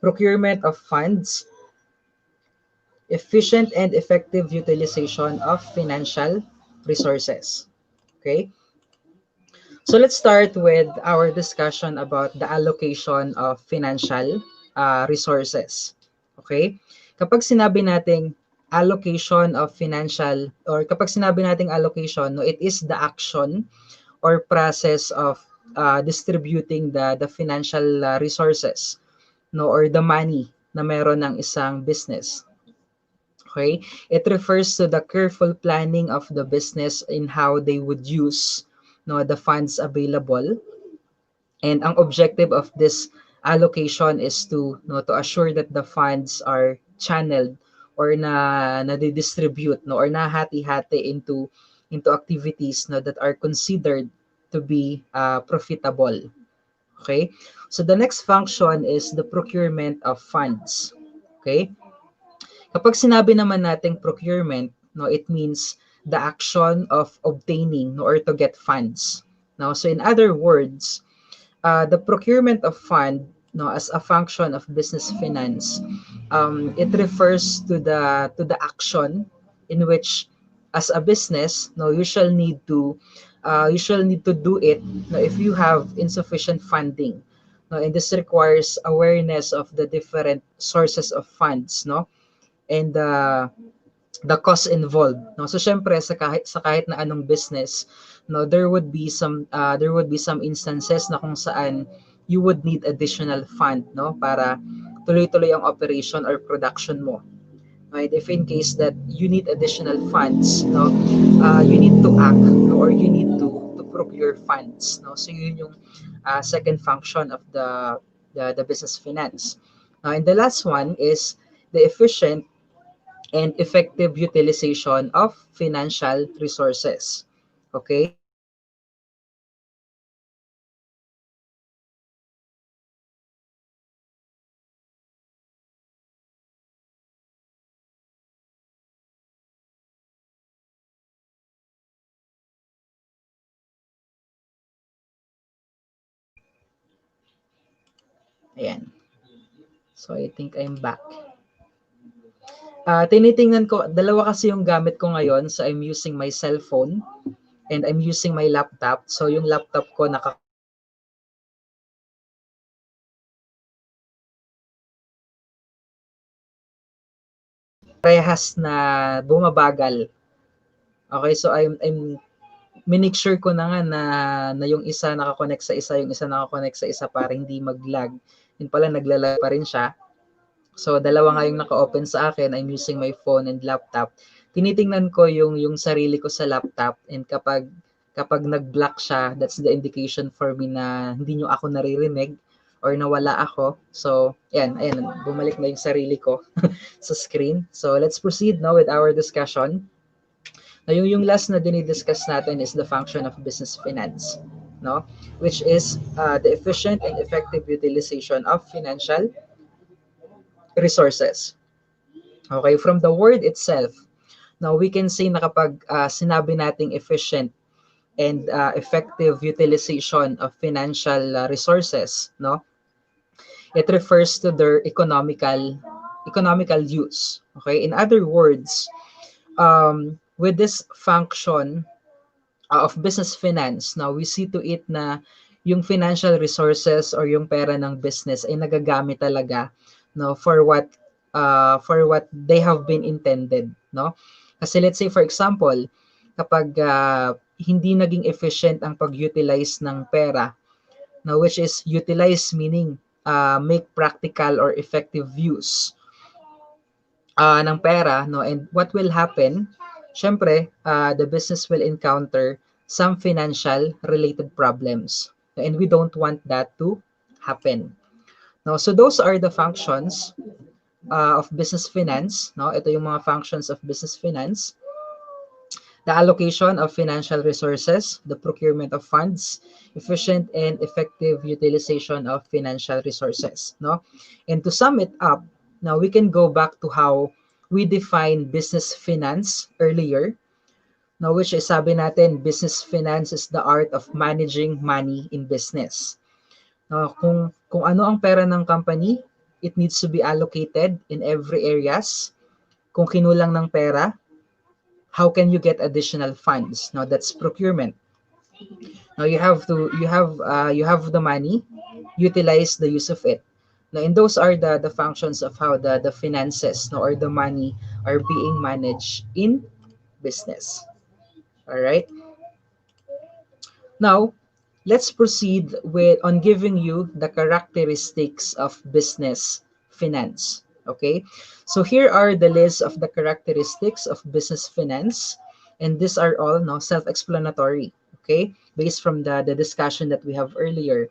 procurement of funds, efficient and effective utilization of financial resources. Okay? So let's start with our discussion about the allocation of financial resources. Okay? Kapag sinabi nating allocation of financial, or kapag sinabi nating allocation, no, it is the action or process of distributing the financial resources, no, or the money na meron ng isang business. Okay? It refers to the careful planning of the business in how they would use no, the funds available. And ang objective of this allocation is to no, to assure that the funds are channeled or na distribute no, or nahati-hati into activities no, that are considered to be profitable. Okay? So the next function is the procurement of funds. Okay? Kapag sinabi naman nating procurement, no, it means the action of obtaining no, or to get funds. Now, so in other words, the procurement of fund no, as a function of business finance, it refers to the action in which, as a business, no, you shall need to do it no, if you have insufficient funding. No, and this requires awareness of the different sources of funds, no, and the cost involved, no. So syempre sa kahit na anong business, no, there would be some instances na kung saan you would need additional fund, no, para tuloy-tuloy ang operation or production mo. Right? If in case that you need additional funds, no, you need to act, no, or you need to procure funds, no. So yun yung second function of the business finance. And the last one is the efficient and effective utilization of financial resources. Okay? Ayan. So I think I'm back. Tinitingnan ko, dalawa kasi yung gamit ko ngayon. So I'm using my cell phone and I'm using my laptop. So yung laptop ko parehas na bumabagal. Okay, so I'm minake sure ko na nga na yung isa nakakonect sa isa, yung isa nakakonect sa isa para hindi mag-lag. Yun pala, naglalag pa rin siya. So, dalawa nga yung naka-open sa akin. I'm using my phone and laptop. Tinitingnan ko yung sarili ko sa laptop, and kapag nag-block siya, that's the indication for me na hindi nyo ako naririnig or nawala ako. So, ayan, bumalik na yung sarili ko sa screen. So, let's proceed now with our discussion. Na yung last na dinidiscuss natin is the function of business finance, no? Which is the efficient and effective utilization of financial resources. Okay, from the word itself, now we can say na kapag sinabi nating efficient and effective utilization of financial resources, no? It refers to their economical use. Okay, in other words, with this function of business finance, now we see to it na yung financial resources or yung pera ng business ay nagagamit talaga, no, for what they have been intended, no? Kasi let's say for example, kapag hindi naging efficient ang pag-utilize ng pera, now which is utilize meaning make practical or effective use ng pera, no, and what will happen, syempre, the business will encounter some financial related problems, and we don't want that to happen. No, so those are the functions of business finance. No, ito yung mga functions of business finance: the allocation of financial resources, the procurement of funds, efficient and effective utilization of financial resources. No, and to sum it up, now we can go back to how we define business finance earlier. Now, which is, sabi natin, business finance is the art of managing money in business. Kung ano ang pera ng company, it needs to be allocated in every areas. Kung kinulang ng pera, how can you get additional funds? Now, that's procurement. Now, you have the money, utilize the use of it. Now, and those are the functions of how the finances, no, or the money are being managed in business. All right. Now, let's proceed with on giving you the characteristics of business finance. Okay, so here are the list of the characteristics of business finance, and these are all now self-explanatory. Okay, based from the discussion that we have earlier.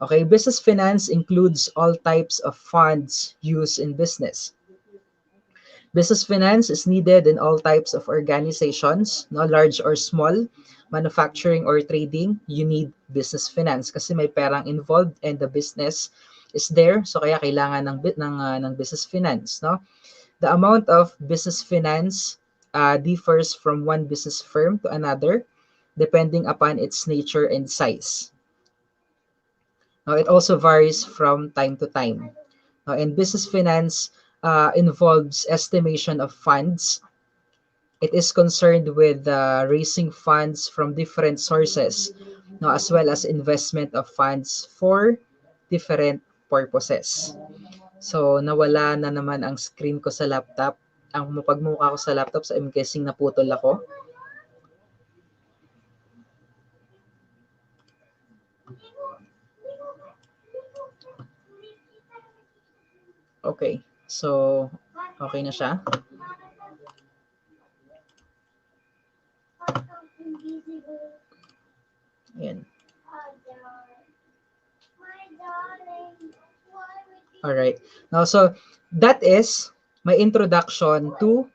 Okay, business finance includes all types of funds used in business. Business finance is needed in all types of organizations, no, large or small, manufacturing or trading. You need business finance kasi may perang involved and the business is there. So kaya kailangan ng business finance, no? The amount of business finance differs from one business firm to another depending upon its nature and size. Now, it also varies from time to time. And business finance involves estimation of funds. It is concerned with raising funds from different sources, no, as well as investment of funds for different purposes. So, nawala na naman ang screen ko sa laptop. Ang mapagmukha ko sa laptop, so I'm guessing naputol ako. Okay, so okay na siya. Ayan. Alright. Now, so that is my introduction to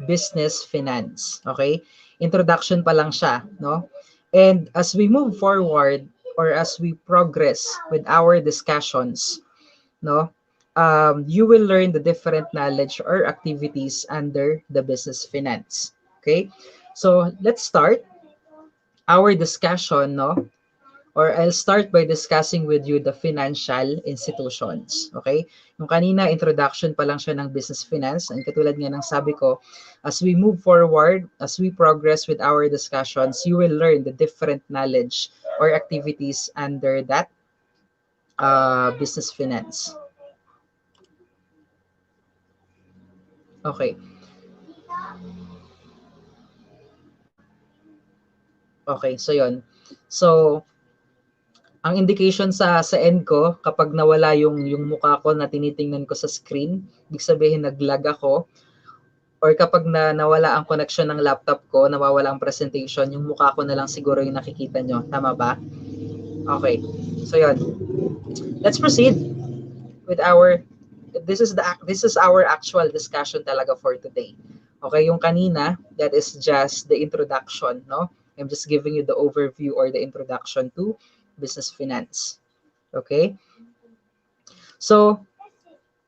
business finance. Okay? Introduction pa lang siya, no? And as we move forward or as we progress with our discussions, no, you will learn the different knowledge or activities under the business finance. Okay? So let's start our discussion, no, or I'll start by discussing with you the financial institutions. Okay? Yung kanina, introduction pa lang siya ng business finance. And katulad nga ng sabi ko, as we move forward, as we progress with our discussions, you will learn the different knowledge or activities under that business finance. Okay. Okay, so yon. So, ang indication sa end ko kapag nawala yung mukha ko na tinitingnan ko sa screen, ibig sabihin naglag ako, or kapag nawala ang connection ng laptop ko, nawawala ang presentation, yung mukha ko na lang siguro yung nakikita nyo. Tama ba? Okay. So yon. Let's proceed with our this is our actual discussion talaga for today. Okay, yung kanina, that is just the introduction, no? I'm just giving you the overview or the introduction to business finance. Okay? So,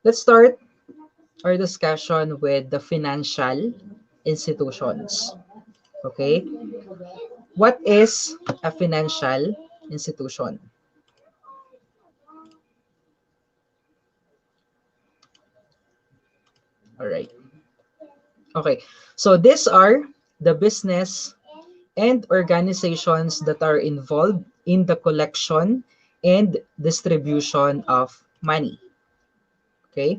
let's start our discussion with the financial institutions. Okay? What is a financial institution? All right. Okay. So, these are the business and organizations that are involved in the collection and distribution of money. Okay?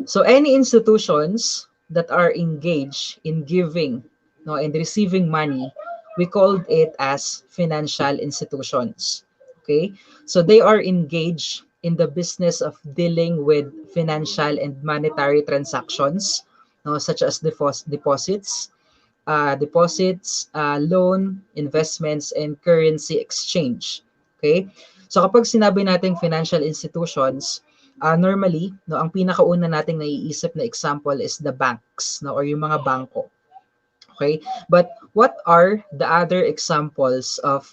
So any institutions that are engaged in giving, no, and receiving money, we called it as financial institutions. Okay? So they are engaged in the business of dealing with financial and monetary transactions, no, such as deposits, loan, investments, and currency exchange. Okay? So kapag sinabi nating financial institutions, normally, no, ang pinakauna nating naiisip na example is the banks, no, or yung mga bangko. Okay? But what are the other examples of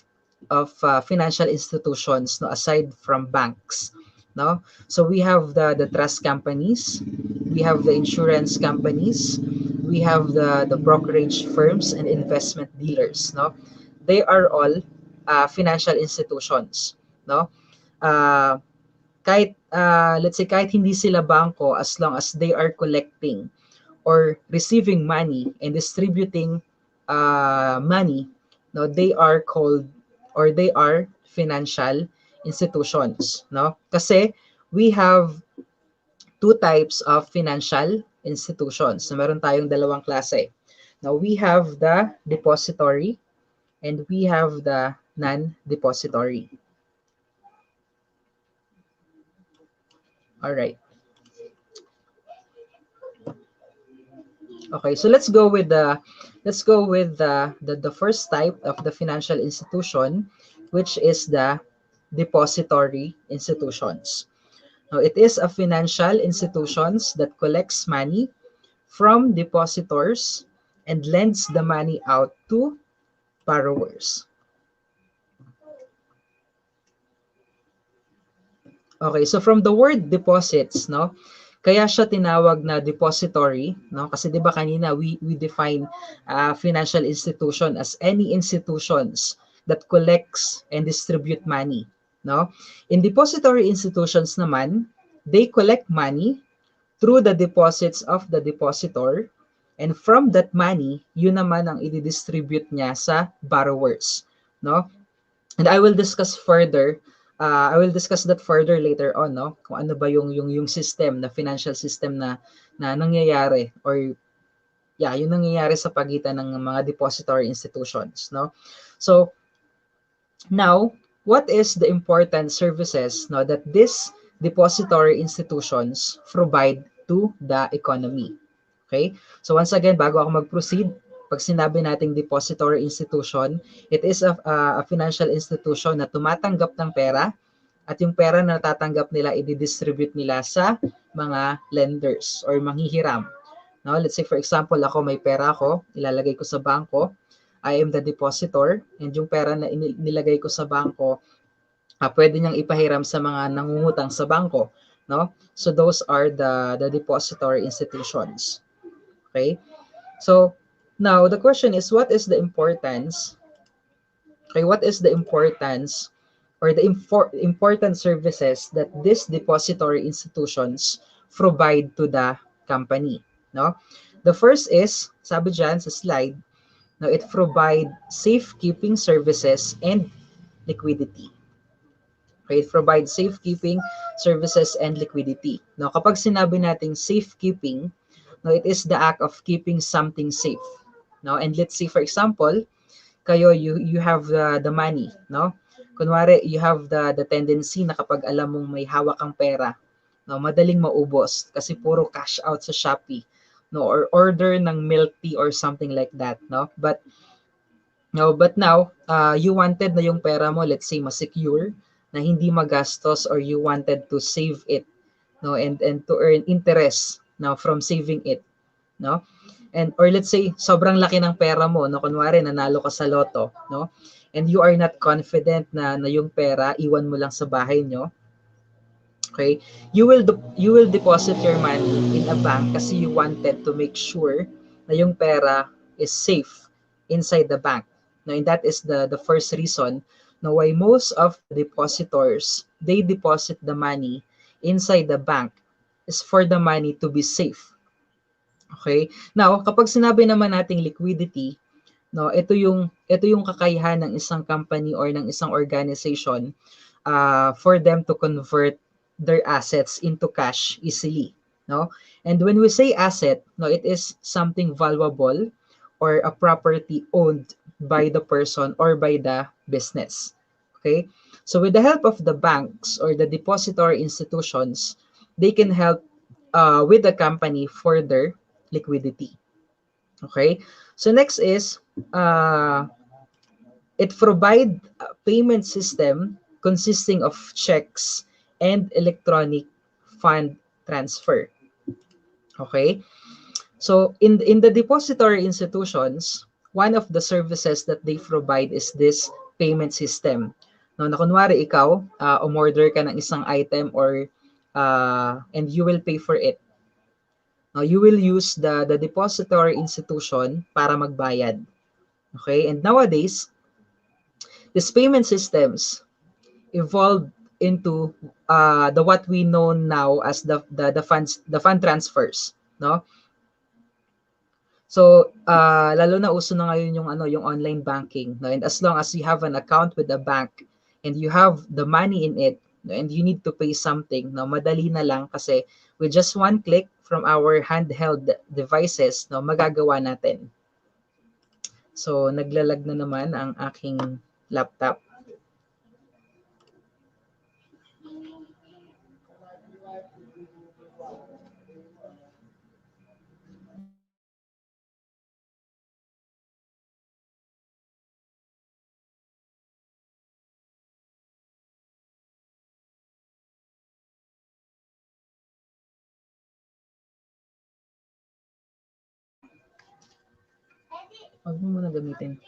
financial institutions, no, aside from banks? No? So we have the trust companies, we have the insurance companies, we have the brokerage firms and investment dealers. No? They are all financial institutions. No? Kahit let's say kahit hindi sila bangko, as long as they are collecting or receiving money and distributing money, no, they are called or they are financial institutions, no? Kasi we have two types of financial institutions. So meron tayong dalawang klase. Now we have the depository and we have the non-depository. All right. Okay, so let's go with the first type of the financial institution, which is the depository institutions. Now, it is a financial institutions that collects money from depositors and lends the money out to borrowers. Okay, so from the word deposits, no, kaya siya tinawag na depository, no? Kasi 'di ba kanina we define financial institution as any institutions that collects and distribute money, no? In depository institutions naman, they collect money through the deposits of the depositor, and from that money, yun naman ang i-distribute niya sa borrowers, no? And I will discuss further I will discuss that further later on, no? Kung ano ba yung system, na financial system na nangyayari, or yung nangyayari sa pagitan ng mga depository institutions, no? So now, what is the important services, no, that these depository institutions provide to the economy? Okay? So once again, bago ako mag-proceed, pag sinabi nating depository institution, it is a financial institution na tumatanggap ng pera, at yung pera na natatanggap nila, i-distribute nila sa mga lenders or manghihiram. Now, let's say for example, ako may pera ako, ilalagay ko sa bangko, I am the depositor, and yung pera na nilagay ko sa bangko, pwede niyang ipahiram sa mga nangungutang sa bangko, no? So those are the depository institutions. Okay? So, now the question is, what is the importance Okay, what is the importance or the important services that these depository institutions provide to the company? No? The first is, sabi dyan sa slide, no, it provide safekeeping services and liquidity. Okay, it provides safekeeping services and liquidity. No, kapag sinabi nating safekeeping, no, it is the act of keeping something safe. No, and let's say for example, kayo you have the money, no? Kunwari, you have the tendency na kapag alam mong may hawak kang pera, no, madaling maubos kasi puro cash out sa Shopee, no, or order ng milk tea or something like that, no? But now, you wanted na yung pera mo, let's say, ma-secure, na hindi magastos, or you wanted to save it, no, and to earn interest now from saving it, no? And or let's say sobrang laki ng pera mo, no, kunwari nanalo ka sa loto, no? And you are not confident na yung pera iwan mo lang sa bahay nyo. Okay? You will deposit your money in a bank kasi you wanted to make sure na yung pera is safe inside the bank. No, and that is the first reason no why most of the depositors they deposit the money inside the bank is for the money to be safe. Okay? Now, kapag sinabi naman nating liquidity, no, ito yung kakayahan ng isang company or ng isang organization for them to convert their assets into cash easily, no? And when we say asset, no, it is something valuable or a property owned by the person or by the business. Okay? So with the help of the banks or the depository institutions, they can help with the company for their liquidity. Okay? So next is it provide a payment system consisting of checks and electronic fund transfer. Okay? So in the depository institutions, one of the services that they provide is this payment system. No, na kunwari ikaw, umorder ka ng isang item or and you will pay for it. No, you will use the depository institution para magbayad. Okay? And nowadays, these payment systems evolved into the what we know now as the fund transfers, no? So lalo na uso na ngayon yung online banking, no? And as long as you have an account with a bank and you have the money in it, no? And you need to pay something, no, madali na lang kasi with just one click from our handheld devices, no, magagawa natin. So naglalag na naman ang aking laptop. Huwag mo muna gamitin.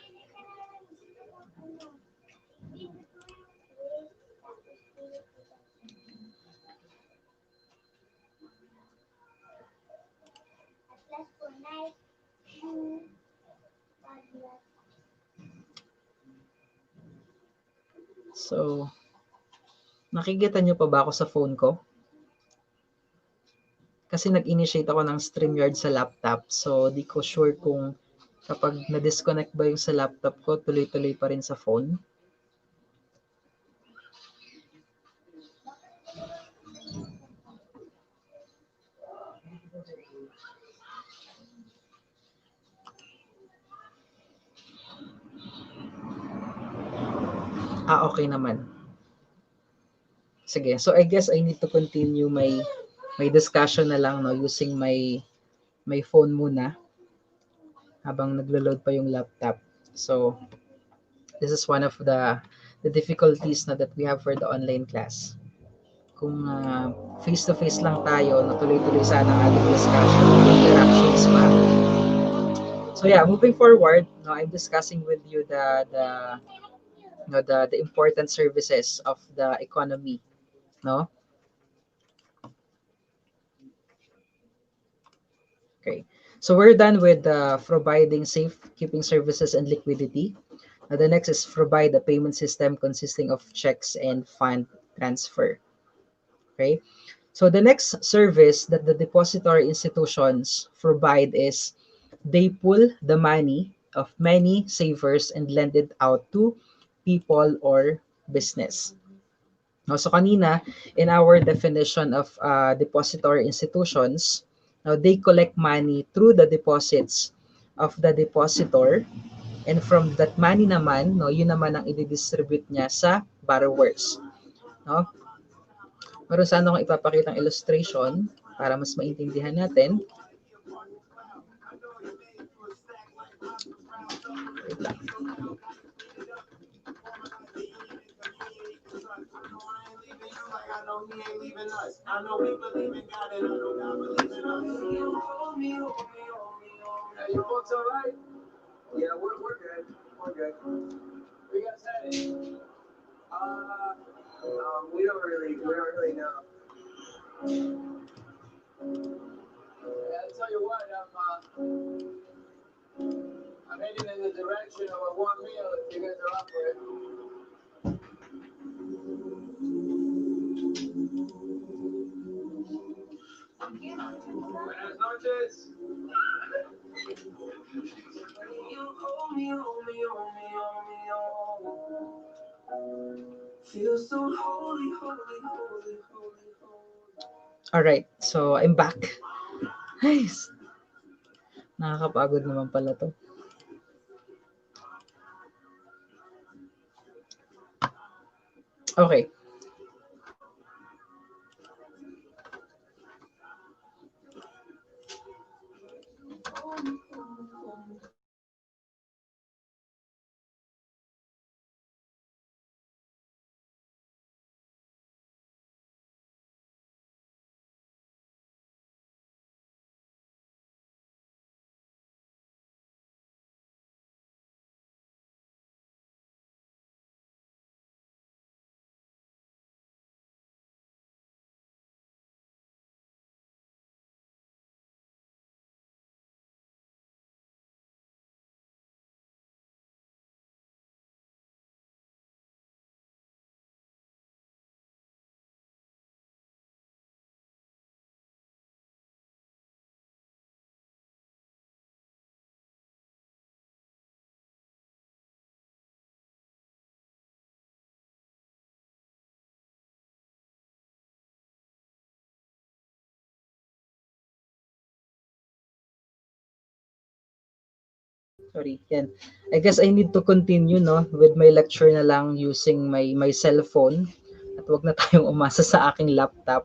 So, nakikita nyo pa ba ako sa phone ko? Kasi nag-initiate ako ng StreamYard sa laptop. So, di ko sure kung kapag na-disconnect ba yung sa laptop ko, tuloy-tuloy pa rin sa phone. Okay naman. Sige, so I guess I need to continue my discussion na lang, no, using my phone muna habang naglo-load pa yung laptop. So, this is one of the difficulties na that we have for the online class. Kung face-to-face lang tayo, natuloy-tuloy sana ang ating discussion, interactions pa. So yeah, moving forward, no, I'm discussing with you the important services of the economy, no? Okay. So we're done with providing safekeeping services and liquidity. The next is provide a payment system consisting of checks and fund transfer. Okay. So the next service that the depository institutions provide is they pull the money of many savers and lend it out to people or business. No, so kanina, in our definition of depository institutions, now they collect money through the deposits of the depositor, and from that money naman, no, yun naman ang i-distribute niya sa borrowers. No? Meron sana akong ipapakitang illustration para mas maintindihan natin. Wait lang. Yeah, we're good. We're good. We got setting. We don't really know. I'll tell you what, I'm heading in the direction of a warm meal if you guys are up for it. Buenas noches. Feel so holy, holy, holy, holy, holy. Alright, so I'm back. Nice. Nakakapagod naman pala to. Okay. Sorry, yan. I guess I need to continue, no, with my lecture na lang using my cell phone. At wag na tayong umasa sa aking laptop.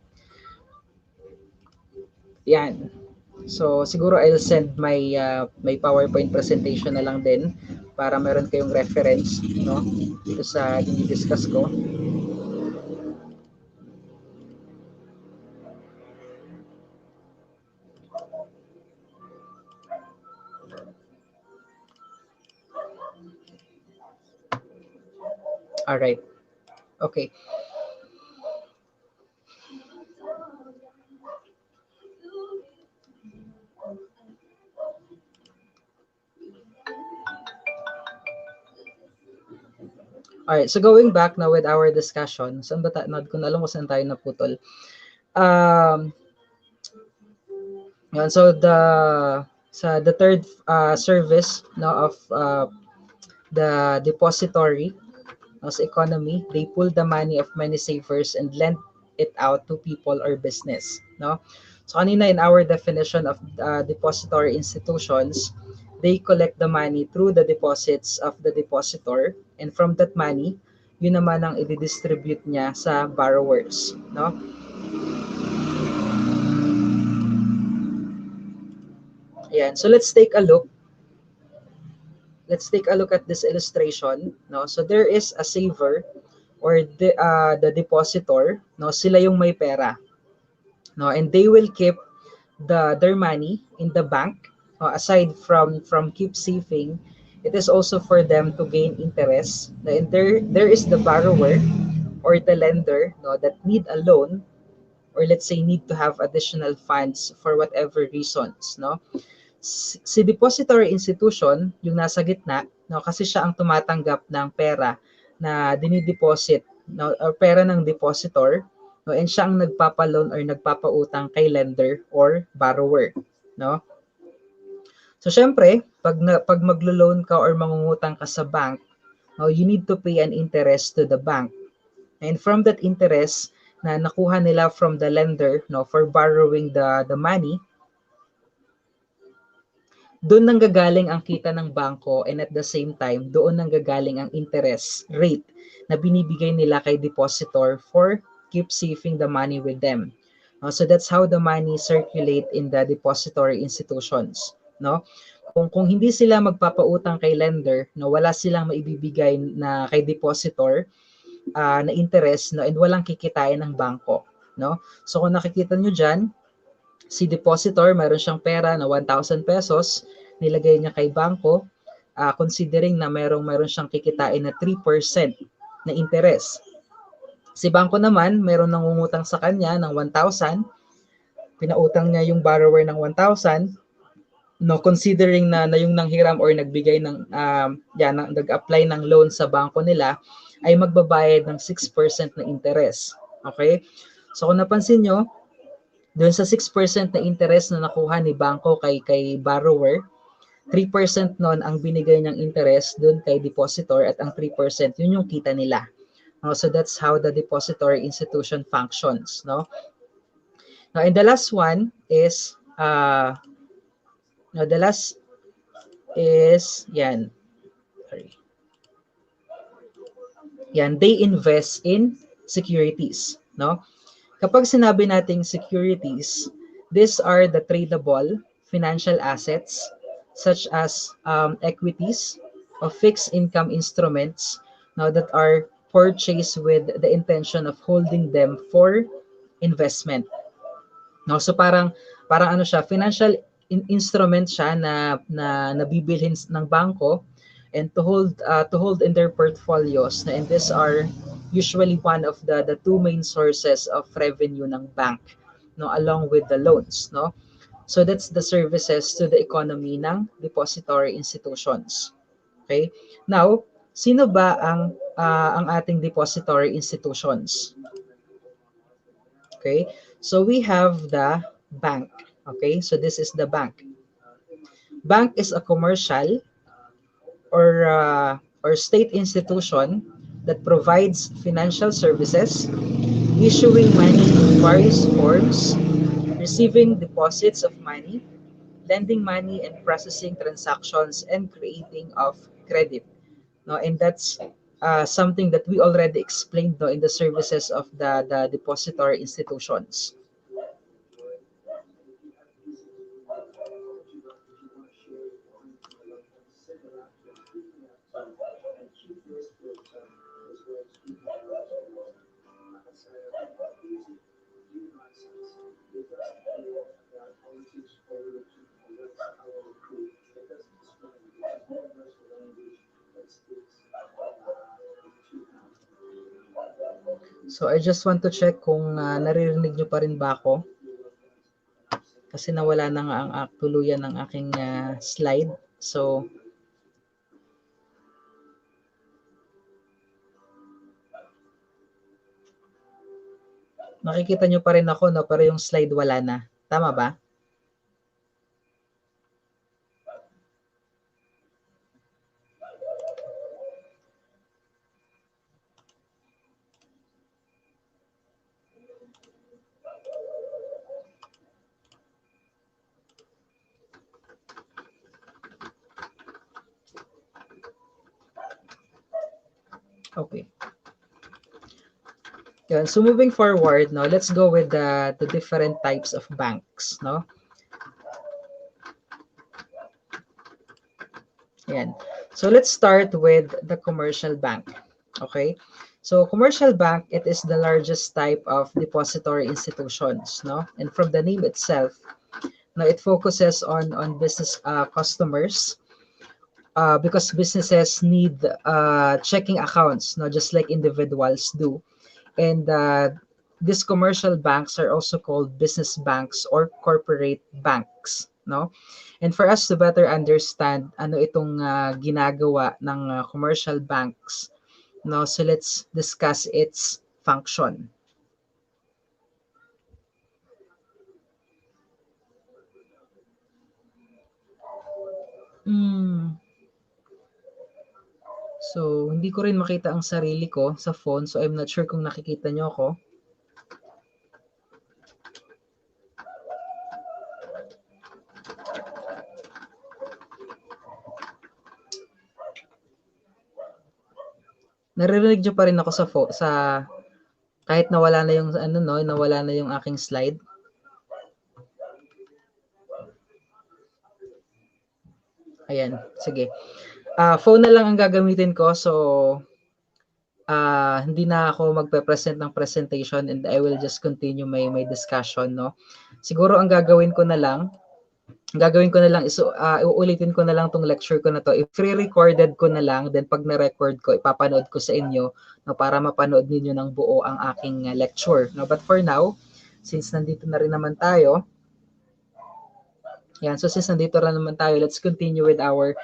Yan. So siguro I'll send my PowerPoint presentation na lang din para meron kayong reference, no, dito sa i-discuss ko. All right. Okay. Alright, so going back now with our discussion, saan ba ko na alam kung saan tayo naputol. Yan, so the third service, no, of the depository as economy, they pull the money of many savers and lend it out to people or business, no. So kanina in our definition of depository institutions, they collect the money through the deposits of the depositor, and from that money, yun naman ang i-distribute niya sa borrowers, no. Ayan, so let's take a look at this illustration, no. So there is a saver or the depositor, no, sila yung may pera, no, and they will keep their money in the bank. Aside from keep saving, it is also for them to gain interest. And there is the borrower or the lender, no, that need a loan, or let's say need to have additional funds for whatever reasons, no. Si depository institution yung nasa gitna, no? Kasi siya ang tumatanggap ng pera na dinideposit, no, or pera ng depositor, no, and siya ang nagpapaloan or nagpapautang kay lender or borrower, no? So syempre, pag maglo-loan ka or mangungutang ka sa bank, no, you need to pay an interest to the bank. And from that interest na nakuha nila from the lender, no, for borrowing the money, doon nanggagaling ang kita ng bangko, and at the same time, doon nanggagaling ang interest rate na binibigay nila kay depositor for keep saving the money with them. So that's how the money circulate in the depository institutions, no? Kung hindi sila magpapautang kay lender, no, wala silang maibibigay na kay depositor na interest, no, and walang kikitain ng bangko, no? So kung nakikita nyo dyan, si depositor, mayroon siyang pera na 1,000 pesos, nilagay niya kay bangko, considering na mayroon siyang kikitain na 3% na interest. Si bangko naman, mayroon nangungutang sa kanya ng 1,000, pinautang niya yung borrower ng 1,000, no, considering na yung nanghiram or nagbigay ng, nag-apply ng loan sa bangko nila, ay magbabayad ng 6% na interest. Okay? So kung napansin nyo, doon sa 6% na interest na nakuha ni bangko kay borrower, 3% nun ang binigay niyang interest doon kay depositor, at ang 3% yun yung kita nila. So that's how the depository institution functions, no? Now, and the last one is yan. Sorry. Yan, they invest in securities, no? Kapag sinabi nating securities, these are the tradable financial assets such as equities of fixed income instruments, now that are purchased with the intention of holding them for investment. No, so parang ano siya, financial instrument siya na nabibilhin ng bangko and to hold in their portfolios, and these are usually one of the two main sources of revenue ng bank, no, along with the loans, no. So that's the services to the economy ng depository institutions. Okay? Now, sino ba ang ating depository institutions? Okay? So we have the bank. Okay? So this is the bank. Bank is a commercial or state institution that provides financial services, issuing money in various forms, receiving deposits of money, lending money, and processing transactions and creating of credit. No, and that's something that we already explained, no, in the services of the depository institutions. So I just want to check kung naririnig nyo pa rin ba ako. Kasi nawala na nga ang tuluyan ng aking slide. So nakikita nyo pa rin ako, no, pero yung slide wala na. Tama ba? Okay. Yun. So moving forward, no, let's go with the different types of banks, no? Yan. So let's start with the commercial bank. Okay? So commercial bank, it is the largest type of depository institutions, no? And from the name itself, no, it focuses on business customers, because businesses need checking accounts, no, just like individuals do. And these commercial banks are also called business banks or corporate banks. no? And for us to better understand ano itong ginagawa ng commercial banks, no? So let's discuss its function. So, hindi ko rin makita ang sarili ko sa phone. So, I'm not sure kung nakikita nyo ako. Naririnig nyo pa rin ako sa kahit nawala na yung nawala na yung aking slide. Ayan, sige. Phone na lang ang gagamitin ko. So, hindi na ako magpe-present ng presentation and I will just continue my discussion, no? Siguro ang gagawin ko na lang is uulitin ko na lang tong lecture ko na to. I-pre-recorded ko na lang, then pag na-record ko, ipapanood ko sa inyo, no, para mapanood ninyo ng buo ang aking lecture, no? But for now, since nandito na rin naman tayo, let's continue with our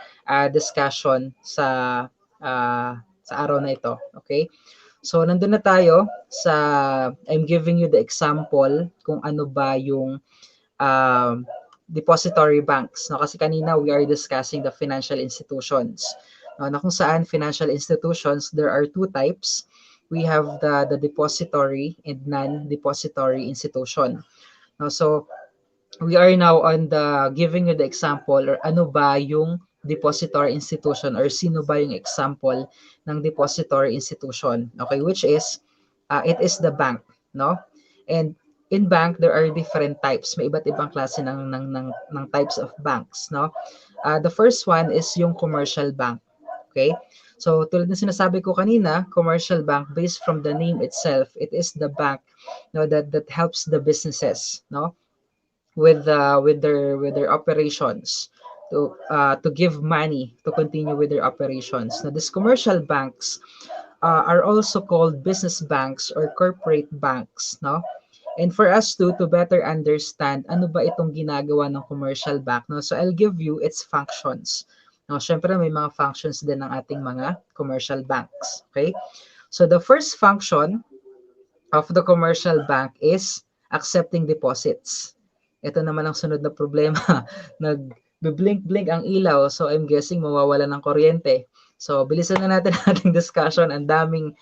discussion sa araw na ito. Okay? So, nandun na tayo sa, I'm giving you the example kung ano ba yung depository banks. No? Kasi kanina, we are discussing the financial institutions. No? Na kung saan financial institutions, there are two types. We have the depository and non-depository institution. No? So, we are now on the giving you the example or ano ba yung depository institution or sino ba yung example ng depository institution, okay, which is it is the bank, no? And in bank there are different types, may iba't ibang klase ng types of banks, no? The first one is yung commercial bank, okay? So tulad ng sinasabi ko kanina, commercial bank, based from the name itself, it is the bank, no, that helps the businesses, no, with their operations, to give money to continue with their operations. Now, these commercial banks are also called business banks or corporate banks, no? And for us to better understand ano ba itong ginagawa ng commercial bank, no? So I'll give you its functions. No, syempre may mga functions din ng ating mga commercial banks, okay? So the first function of the commercial bank is accepting deposits. Ito naman ang sunod na problema. Nag-blink-blink ang ilaw, so I'm guessing mawawala ng kuryente. So bilisan na natin ating discussion. Ang daming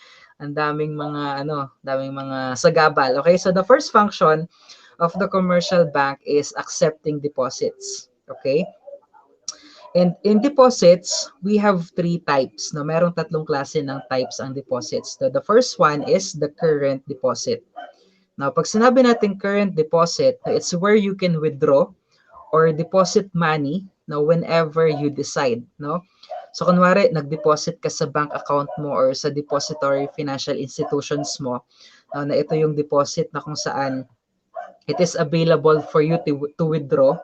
mga sagabal. Okay, so the first function of the commercial bank is accepting deposits. Okay? And in deposits, we have three types. No, merong tatlong klase ng types ang deposits. So the first one is the current deposit. Now, pag sinabi natin current deposit, it's where you can withdraw or deposit money, no, whenever you decide, no? So kunwari, nag-deposit ka sa bank account mo or sa depository financial institutions mo, na ito yung deposit na kung saan it is available for you to withdraw,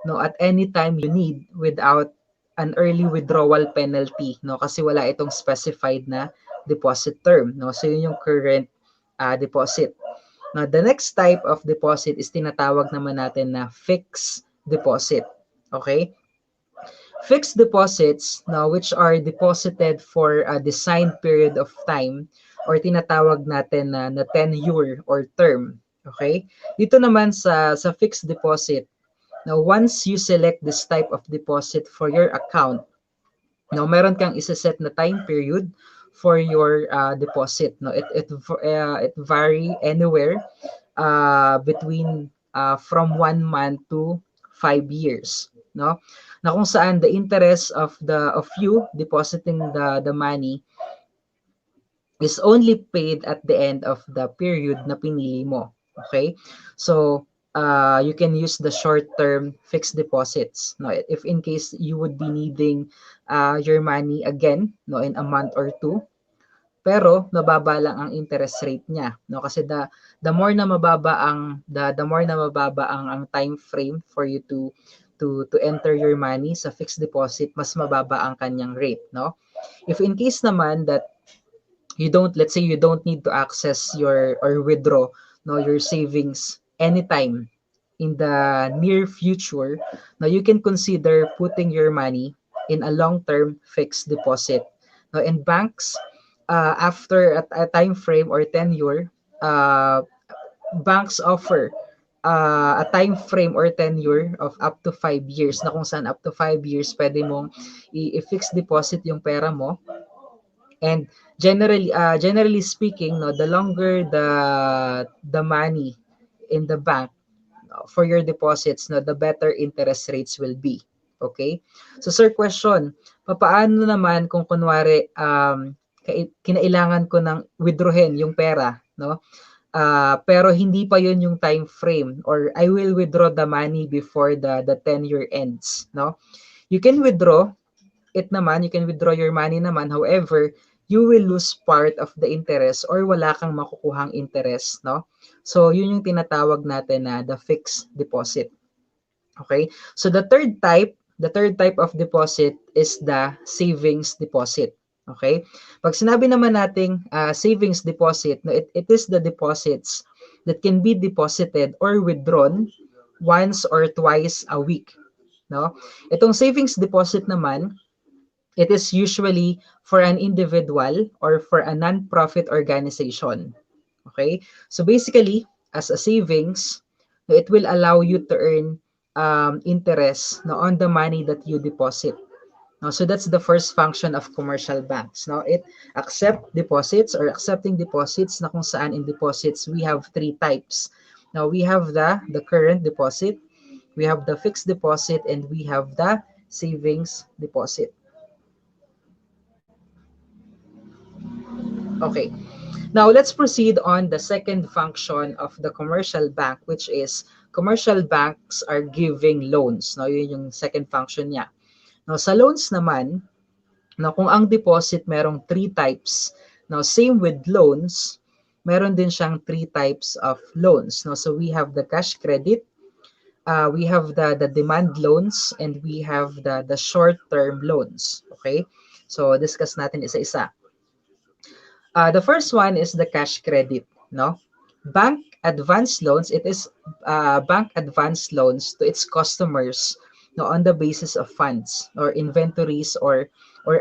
no, at any time you need without an early withdrawal penalty, no, kasi wala itong specified na deposit term, no? So yun yung current deposit. Now, the next type of deposit is tinatawag naman natin na fixed deposit. Okay? Fixed deposits, now, which are deposited for a designed period of time or tinatawag natin na tenure or term. Okay? Dito naman sa fixed deposit, now, once you select this type of deposit for your account, now, meron kang isa-set na time period for your deposit. No, it vary anywhere between from 1 month to 5 years. No, na kung saan the interest of you depositing the money is only paid at the end of the period na pinili mo. Okay, so you can use the short-term fixed deposits. No, if in case you would be needing your money again, no, in a month or two, pero mababa lang ang interest rate niya, no, kasi the more na mababa ang time frame for you to enter your money sa fixed deposit, mas mababa ang kanyang rate, no? If in case naman that let's say you don't need to access your or withdraw, no, your savings anytime, in the near future, now you can consider putting your money in a long-term fixed deposit. Now, in banks, after a time frame or tenure, banks offer a time frame or tenure of up to 5 years, na kung saan up to 5 years pwede mong i-fix deposit yung pera mo. And generally speaking, no, the longer the money in the bank for your deposits, no, the better interest rates will be. Okay? So sir, question, papaano naman kung kunwari kinailangan ko ng withdrawin yung pera, no? Pero hindi pa yun yung time frame, or I will withdraw the money before the tenure ends, no? You can withdraw it naman, you can withdraw your money naman. However, you will lose part of the interest or wala kang makukuhang interest, no? So, yun yung tinatawag natin na the fixed deposit. Okay? So, the third type of deposit is the savings deposit. Okay? Pag sinabi naman nating savings deposit, no, it is the deposits that can be deposited or withdrawn once or twice a week, no? Itong savings deposit naman, it is usually for an individual or for a non-profit organization. Okay? So basically, as a savings, it will allow you to earn interest, no, on the money that you deposit. No, so that's the first function of commercial banks. Now, it accept deposits or accepting deposits, na kung saan in deposits we have three types. Now, we have the current deposit, we have the fixed deposit, and we have the savings deposit. Okay. Now, let's proceed on the second function of the commercial bank, which is commercial banks are giving loans. Now, yun yung second function niya. Now, sa loans naman, now, kung ang deposit merong three types. Now, same with loans, meron din siyang three types of loans. Now, so we have the cash credit, we have the demand loans, and we have the short-term loans. Okay? So, discuss natin isa-isa. The first one is the cash credit, no? Bank advance loans, it is bank advance loans to its customers, no, on the basis of funds or inventories or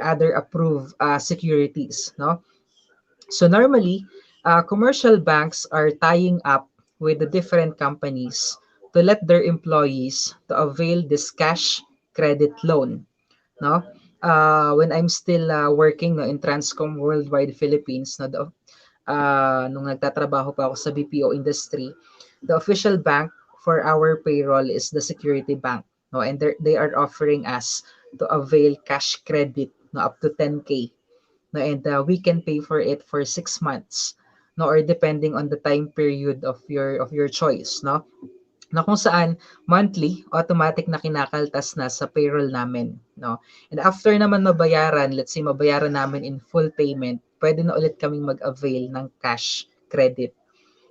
other approved securities, no? So normally, commercial banks are tying up with the different companies to let their employees to avail this cash credit loan, no? When I'm still working, no, in Transcom Worldwide Philippines, no, nung nagtatrabaho pa ako sa BPO industry, the official bank for our payroll is the Security Bank, no, and they are offering us to avail cash credit, no, up to 10K, no, and we can pay for it for 6 months, no, or depending on the time period of your choice, no, na kung saan monthly automatic na kinakaltas na sa payroll namin, no? And after naman mabayaran, let's say mabayaran namin in full payment, pwede na ulit kaming mag-avail ng cash credit.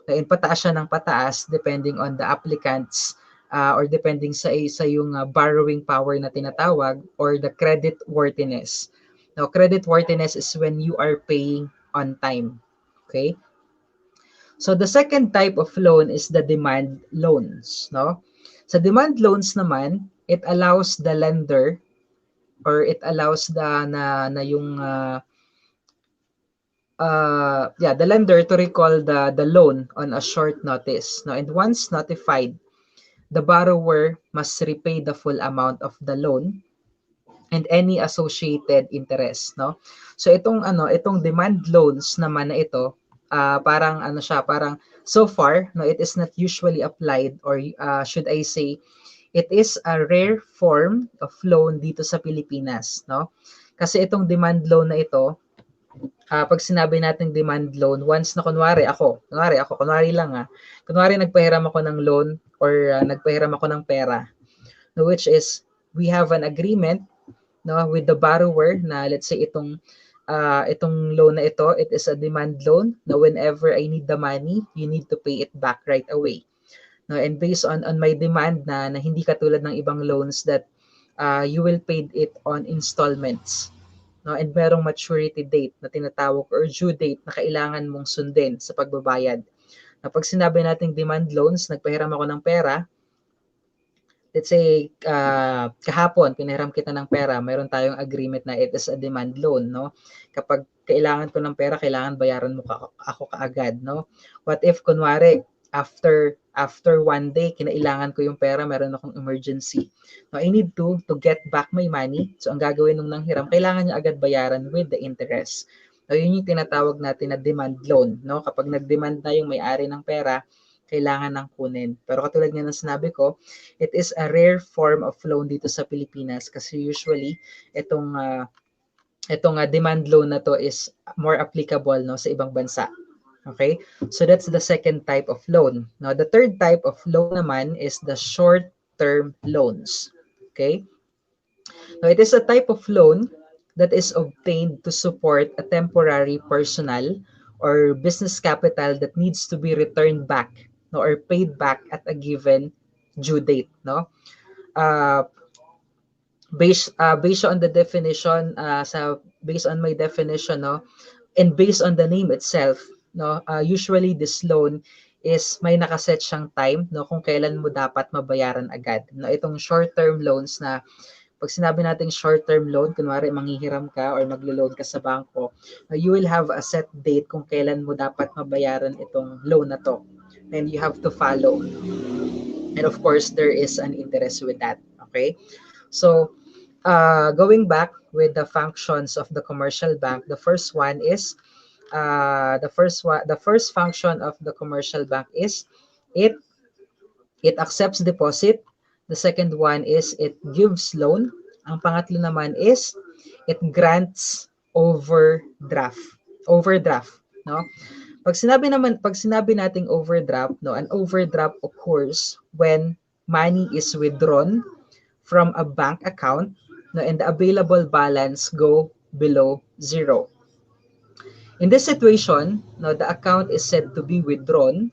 And pataas siya ng pataas depending on the applicants or depending sa yung borrowing power na tinatawag or the credit worthiness. Now, credit worthiness is when you are paying on time. Okay? So the second type of loan is the demand loans, no? Sa demand loans naman, it allows the lender or it allows na yung the lender to recall the loan on a short notice, no? And once notified, the borrower must repay the full amount of the loan and any associated interest, no? So itong demand loans naman na ito, parang parang so far, no, it is not usually applied, or should I say it is a rare form of loan dito sa Pilipinas, no? Kasi itong demand loan na ito, pag sinabi nating demand loan, once na kunwari nagpahiram ako ng loan or nagpahiram ako ng pera, no, which is we have an agreement, no, with the borrower na let's say itong loan na ito, it is a demand loan na whenever I need the money, you need to pay it back right away. No, and based on my demand na hindi katulad ng ibang loans that you will pay it on installments. No, and merong maturity date na tinatawag or due date na kailangan mong sundin sa pagbabayad. Na pag sinabi nating demand loans, nagpahiram ako ng pera, let's say kahapon pinahiram kita ng pera, mayroon tayong agreement na it is a demand loan, no? Kapag kailangan ko ng pera, kailangan bayaran mo ako kaagad, no? What if kunwari after one day kinailangan ko yung pera, meron akong emergency. No, I need to get back my money. So ang gagawin nung nanghiram, kailangan niya agad bayaran with the interest. So yun yung tinatawag natin na demand loan, no? Kapag nag-demand na yung may-ari ng pera, kailangan ng kunin. Pero katulad nga ng sinabi ko, it is a rare form of loan dito sa Pilipinas kasi usually itong demand loan na to is more applicable, no, sa ibang bansa. Okay? So that's the second type of loan. Now the third type of loan naman is the short-term loans. Okay? Now it is a type of loan that is obtained to support a temporary personal or business capital that needs to be returned back, no, or paid back at a given due date, no? Based on the definition, based on my definition, no, and based on the name itself, no, usually this loan is may nakaset siyang time, no, kung kailan mo dapat mabayaran agad. No, itong short-term loans na pag sinabi natin short-term loan, kunwari manghihiram ka or maglo-loan ka sa bangko, you will have a set date kung kailan mo dapat mabayaran itong loan na to. And you have to follow. And of course, there is an interest with that. Okay? So, going back with the functions of the commercial bank, the first one is the first function of the commercial bank is it accepts deposit. The second one is it gives loan. Ang pangatlo naman is it grants overdraft. No? Pag sinabi nating overdraft, no, an overdraft occurs when money is withdrawn from a bank account, no, and the available balance go below zero. In this situation, no, the account is said to be withdrawn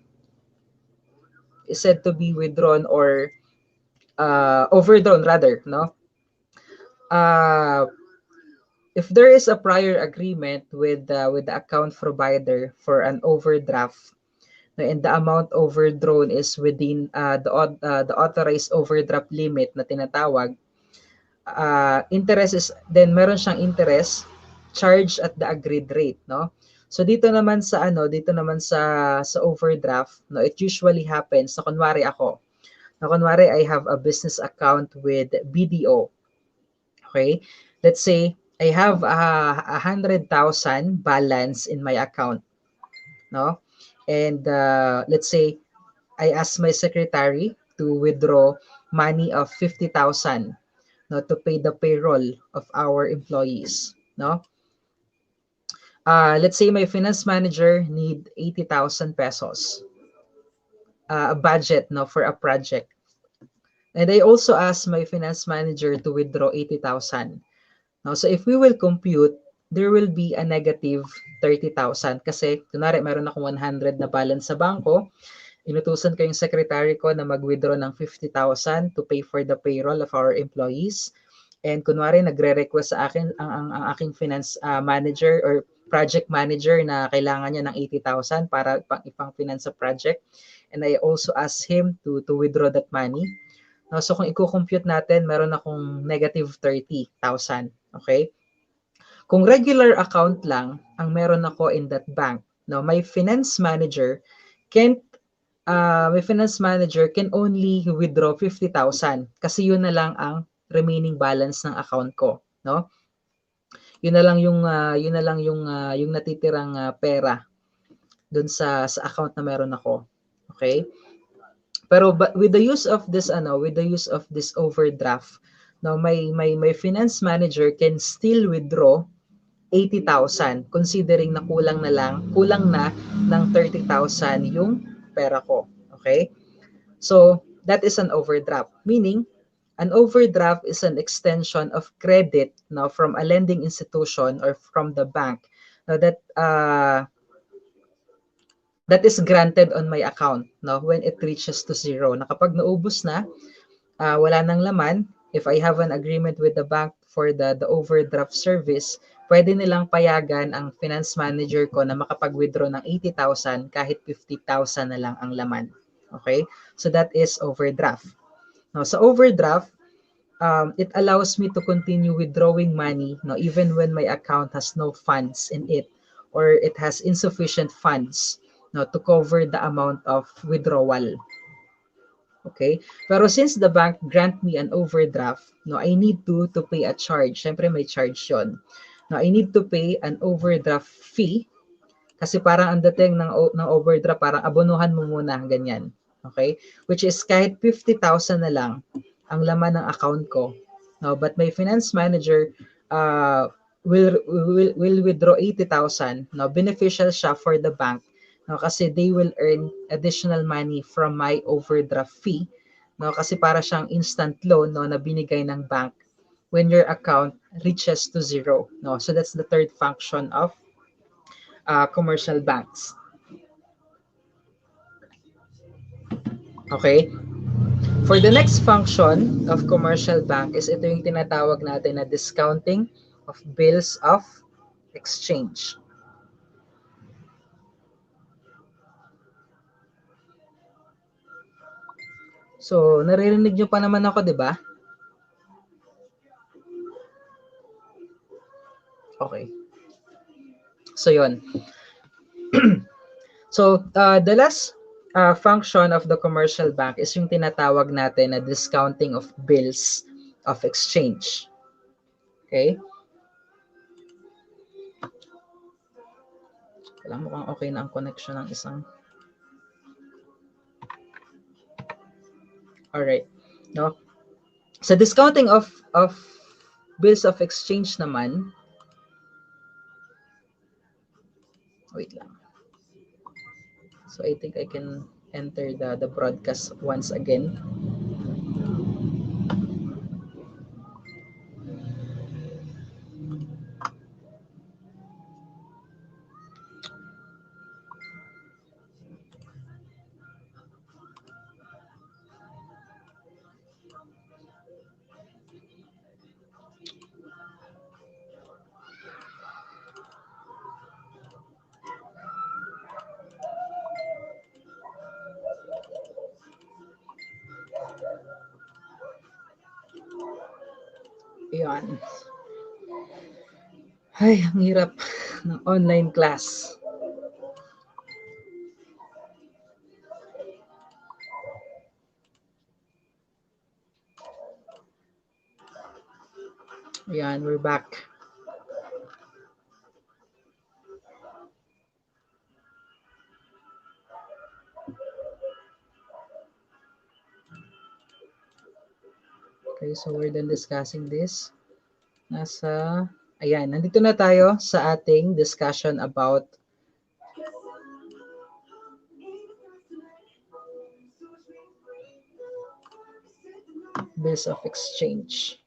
or overdrawn rather, no? If there is a prior agreement with the account provider for an overdraft, no, and the amount overdrawn is within the authorized overdraft limit na tinatawag, interest is then meron siyang interest charge at the agreed rate, no? So dito naman sa overdraft, no, it usually happens na kunwari I have a business account with BDO. Okay? Let's say I have 100,000 balance in my account, no? And let's say I ask my secretary to withdraw money of 50,000, no, to pay the payroll of our employees, no? Let's say my finance manager need 80,000 pesos, a budget, no, for a project. And I also asked my finance manager to withdraw 80,000. Now, so if we will compute, there will be a negative 30,000 kasi kunwari meron akong 100 na balance sa bangko, inutusan ko yung secretary ko na mag-withdraw ng 50,000 to pay for the payroll of our employees. And kunwari nagre-request sa akin ang aking finance manager or project manager na kailangan niya ng 80,000 para ipang-finance sa project. And I also asked him to withdraw that money. No, so kung i-compute natin, meron akong negative 30,000. Okay? Kung regular account lang ang meron ako in that bank, no, my finance manager can only withdraw 50,000 kasi yun na lang ang remaining balance ng account ko, no? Yun na lang yung natitirang pera dun sa account na meron ako. Okay? Pero with the use of this overdraft, no, my finance manager can still withdraw 80,000 considering na kulang na ng 30,000 yung pera ko. Okay? So, that is an overdraft. Meaning, an overdraft is an extension of credit now from a lending institution or from the bank now that is granted on my account, no, when it reaches to zero. Na kapag naubos na, wala nang laman, if I have an agreement with the bank for the overdraft service, pwede nilang payagan ang finance manager ko na makapag-withdraw ng 80,000 kahit 50,000 na lang ang laman. Okay? So that is overdraft. Now, sa overdraft, it allows me to continue withdrawing money, no, even when my account has no funds in it or it has insufficient funds, no, to cover the amount of withdrawal. Okay? Pero since the bank grant me an overdraft, no, I need to pay a charge. Siyempre may charge 'yon. No, I need to pay an overdraft fee kasi parang ang dating ng overdraft, parang abonuhan mo muna, ganyan. Okay? Which is kahit 50,000 na lang ang laman ng account ko. No, but my finance manager uh, will withdraw 80,000. No, beneficial siya for the bank. No, kasi they will earn additional money from my overdraft fee. No, kasi para siyang instant loan, no, na binigay ng bank when your account reaches to zero. No, so that's the third function of commercial banks. Okay? For the next function of commercial bank is ito yung tinatawag natin na discounting of bills of exchange. So, naririnig nyo pa naman ako, di ba? Okay. So, yun. So, the last function of the commercial bank is yung tinatawag natin na discounting of bills of exchange. Okay? Kailangan mukhang okay na ang connection ng isang. Alright. No? Sa discounting of bills of exchange naman, wait lang. So I think I can enter the broadcast once again. Ayan. Ay, ang hirap ng online class. Ayan, we're back. Okay, so we're done discussing this. Ayan, nandito na tayo sa ating discussion about bills of exchange.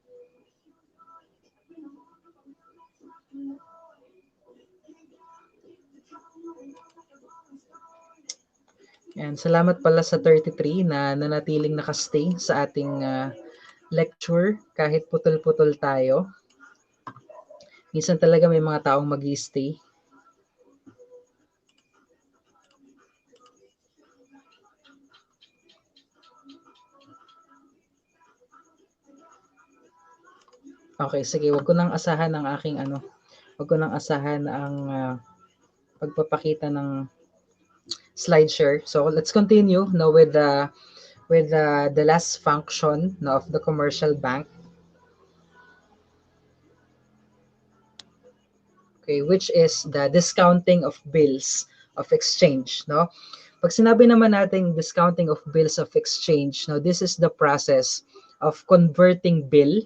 And salamat pala sa 33 na nanatiling nakastay sa ating lecture kahit putol-putol tayo. Minsan talaga may mga taong mag-i-stay. Okay, sige, wag ko nang asahan ang aking wag ko nang asahan ang pagpapakita ng slide share. So let's continue now with the last function of the commercial bank. Okay, which is the discounting of bills of exchange, no? Pag sinabi naman natin discounting of bills of exchange, no, this is the process of converting bill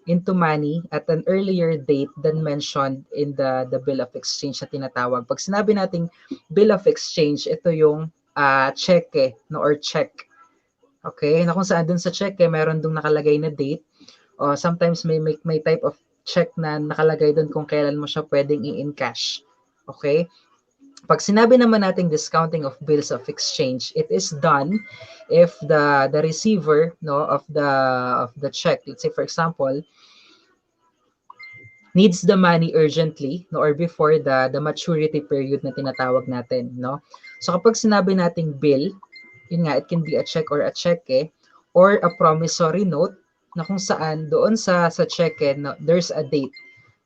into money at an earlier date than mentioned in the bill of exchange na tinatawag. Pag sinabi nating bill of exchange, ito yung cheque, no, or check. Okay, na kung saan dun sa cheque meron dong nakalagay na date, o sometimes may type of check na nakalagay dun kung kailan mo siya pwedeng i-encash. Okay? Pag sinabi naman nating discounting of bills of exchange, it is done if the receiver, no, of the check, let's say for example, needs the money urgently, no, or before the maturity period na tinatawag natin, no. So kapag sinabi nating bill, yun nga, it can be a check or a cheque, or a promissory note na kung saan doon sa cheque no, there's a date.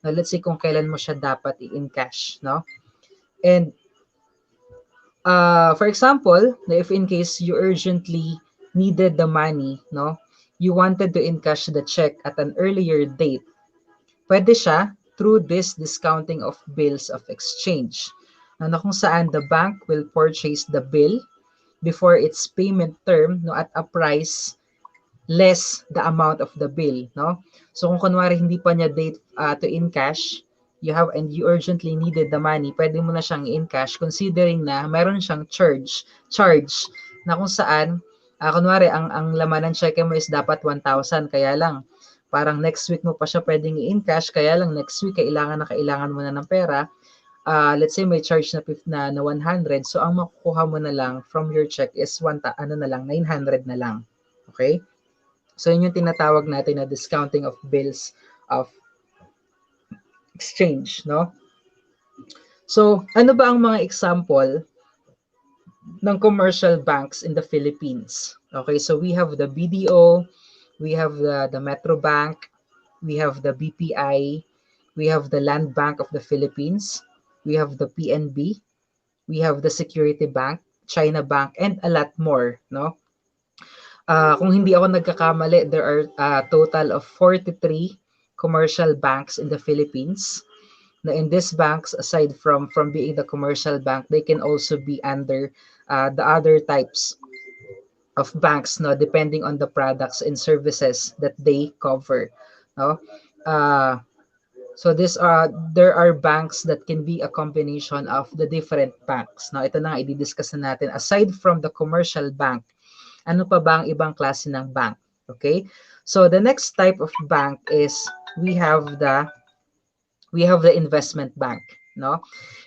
Now, let's say kung kailan mo siya dapat i-encash, no? And for example, if in case you urgently needed the money, no, you wanted to encash the check at an earlier date, pwede siya through this discounting of bills of exchange. Na kung saan the bank will purchase the bill before its payment term no, at a price less the amount of the bill, no? So kung kunwari hindi pa niya date to encash, and you urgently needed the money, pwede mo na siyang i-encash considering na meron siyang charge na kung saan kunwari ang laman ng cheque mo is dapat 1,000, kaya lang parang next week mo pa siya pwedeng i-encash, kaya lang next week kailangan mo na ng pera. Let's say may charge na 100, so ang makukuha mo na lang from your check is 900 na lang. Okay? So yun yung tinatawag natin na discounting of bills of exchange, no? So, ano ba ang mga example ng commercial banks in the Philippines? Okay, so we have the BDO, we have the Metro Bank, we have the BPI, we have the Land Bank of the Philippines, we have the PNB, we have the Security Bank, China Bank, and a lot more, no? Kung hindi ako nagkakamali, there are a total of 43 commercial banks in the Philippines. Now, in these banks, aside from being the commercial bank, they can also be under the other types of banks, no, depending on the products and services that they cover. No, so there are banks that can be a combination of the different banks. Now, ito na nga i-discuss na natin. Aside from the commercial bank, ano pa ba ang ibang klase ng bank? Okay? So the next type of bank is we have the investment bank, no?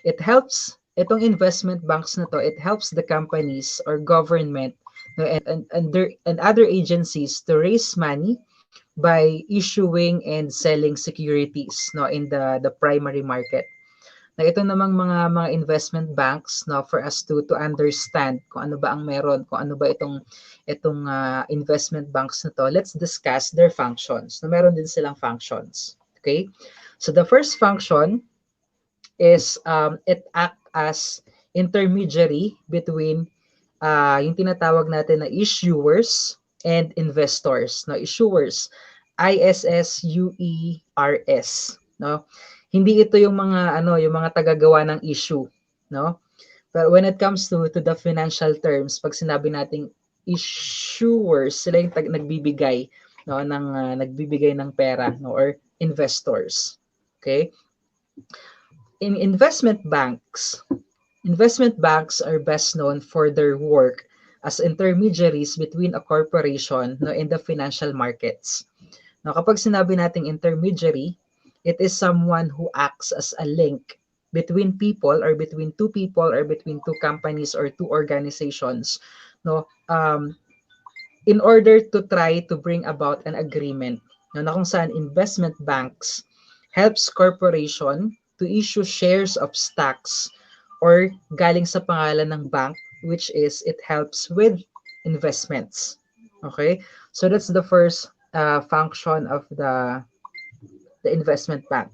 Itong investment banks na to, it helps the companies or government, no, and other agencies to raise money by issuing and selling securities, no, in the primary market. Na ito namang mga investment banks, no, for us to understand kung ano ba ang meron, kung ano ba itong investment banks na to, let's discuss their functions. No, meron din silang functions. Okay? So the first function is it act as intermediary between yung tinatawag natin na issuers and investors. No, issuers, ISSUERS, no? Hindi ito yung mga tagagawa ng issue, no? But when it comes to the financial terms, pag sinabi nating issuers, sila yung nagbibigay, no, nagbibigay ng pera, no, or investors. Okay? In investment banks are best known for their work as intermediaries between a corporation, no, in the financial markets. Now, kapag sinabi nating intermediary, it is someone who acts as a link between people or between two people or between two companies or two organizations, no, in order to try to bring about an agreement, no, na kung saan investment banks helps corporation to issue shares of stocks or galing sa pangalan ng bank, which is it helps with investments. Okay, so that's the first function of the investment bank.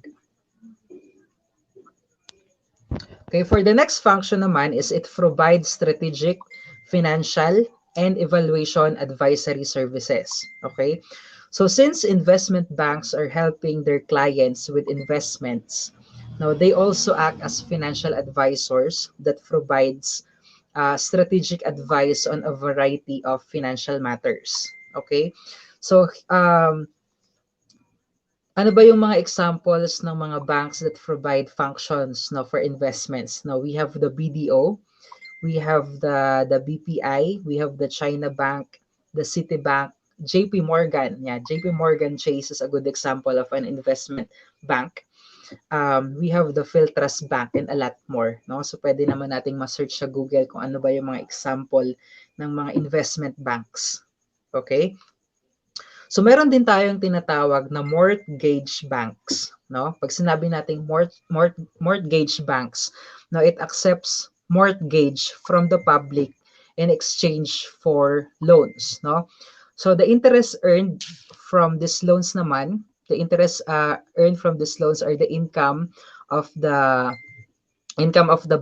Okay, for the next function naman is it provides strategic, financial, and evaluation advisory services. Okay, so since investment banks are helping their clients with investments, now they also act as financial advisors that provides strategic advice on a variety of financial matters. Okay, so ano ba yung mga examples ng mga banks that provide functions, no, for investments? Now, we have the BDO, we have the BPI, we have the China Bank, the Citibank, JP Morgan. Yeah, JP Morgan Chase is a good example of an investment bank. We have the Philtrust Bank and a lot more. No? So pwede naman nating ma-search sa Google kung ano ba yung mga example ng mga investment banks. Okay? So meron din tayong tinatawag na mortgage banks, no? Pag sinabi nating mortgage banks, no, it accepts mortgage from the public in exchange for loans, no? So the interest earned from these loans naman, the interest earned from these loans are the income of the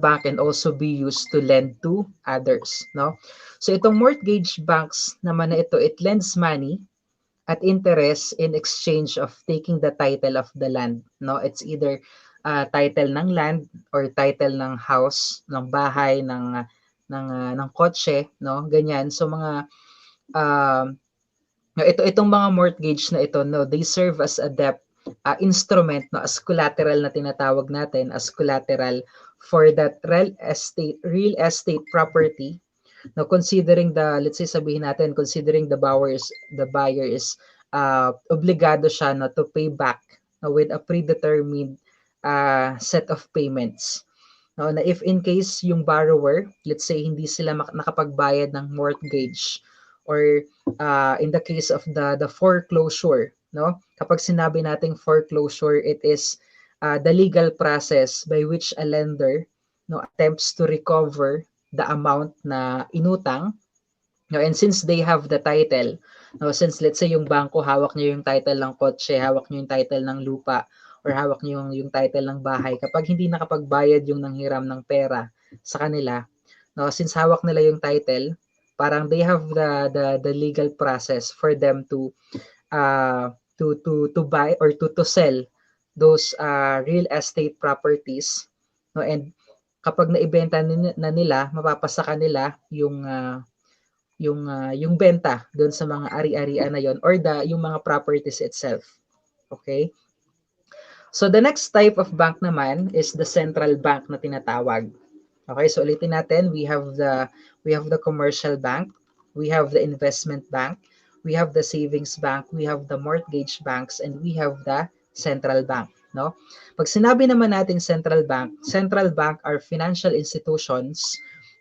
bank and also be used to lend to others, no? So itong mortgage banks naman na ito, it lends money at interest in exchange of taking the title of the land, no? It's either title ng land or title ng house, ng bahay, ng kotse, no? Ganyan. So mga um itong mga mortgage na ito, no, they serve as a debt instrument, no, as collateral na tinatawag natin, as collateral for that real estate property. Now, considering let's say sabihin natin, considering the buyer is obligado siya na to pay back with a predetermined set of payments. No, na if in case yung borrower, let's say hindi sila nakapagbayad ng mortgage, or in the case of the foreclosure, no? Kapag sinabi nating foreclosure, it is the legal process by which a lender, no, attempts to recover the amount na inutang. No, and since they have the title, no, since let's say yung bangko hawak niya yung title ng kotse, hawak niya yung title ng lupa, or hawak niya yung title ng bahay, kapag hindi nakapagbayad yung nanghiram ng pera sa kanila, no, since hawak nila yung title, parang they have the legal process for them to buy or to sell those real estate properties, no, and kapag naibenta na nila, mapapasa kanila yung benta doon sa mga ari-arian na yon, or yung mga properties itself. Okay? So the next type of bank naman is the central bank na tinatawag. Okay, so ulitin natin, we have the commercial bank, we have the investment bank, we have the savings bank, we have the mortgage banks, and we have the central bank, no? Pag sinabi naman natin central bank are financial institutions,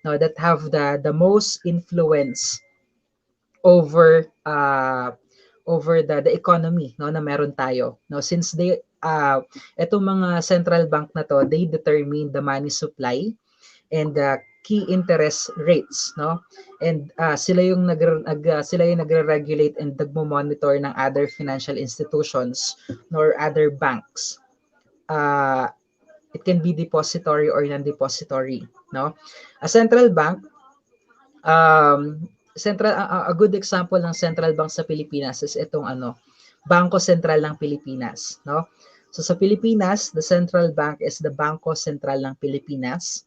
no, that have the most influence over the economy, no, na meron tayo, no, since etong mga central bank na to, they determine the money supply and the key interest rates, no, and sila yung nagre-regulate and nagmo-monitor ng other financial institutions nor other banks. It can be depository or non-depository, no? A central bank, a good example ng central bank sa Pilipinas is itong Bangko Sentral ng Pilipinas, no? So sa Pilipinas, the central bank is the Bangko Sentral ng Pilipinas.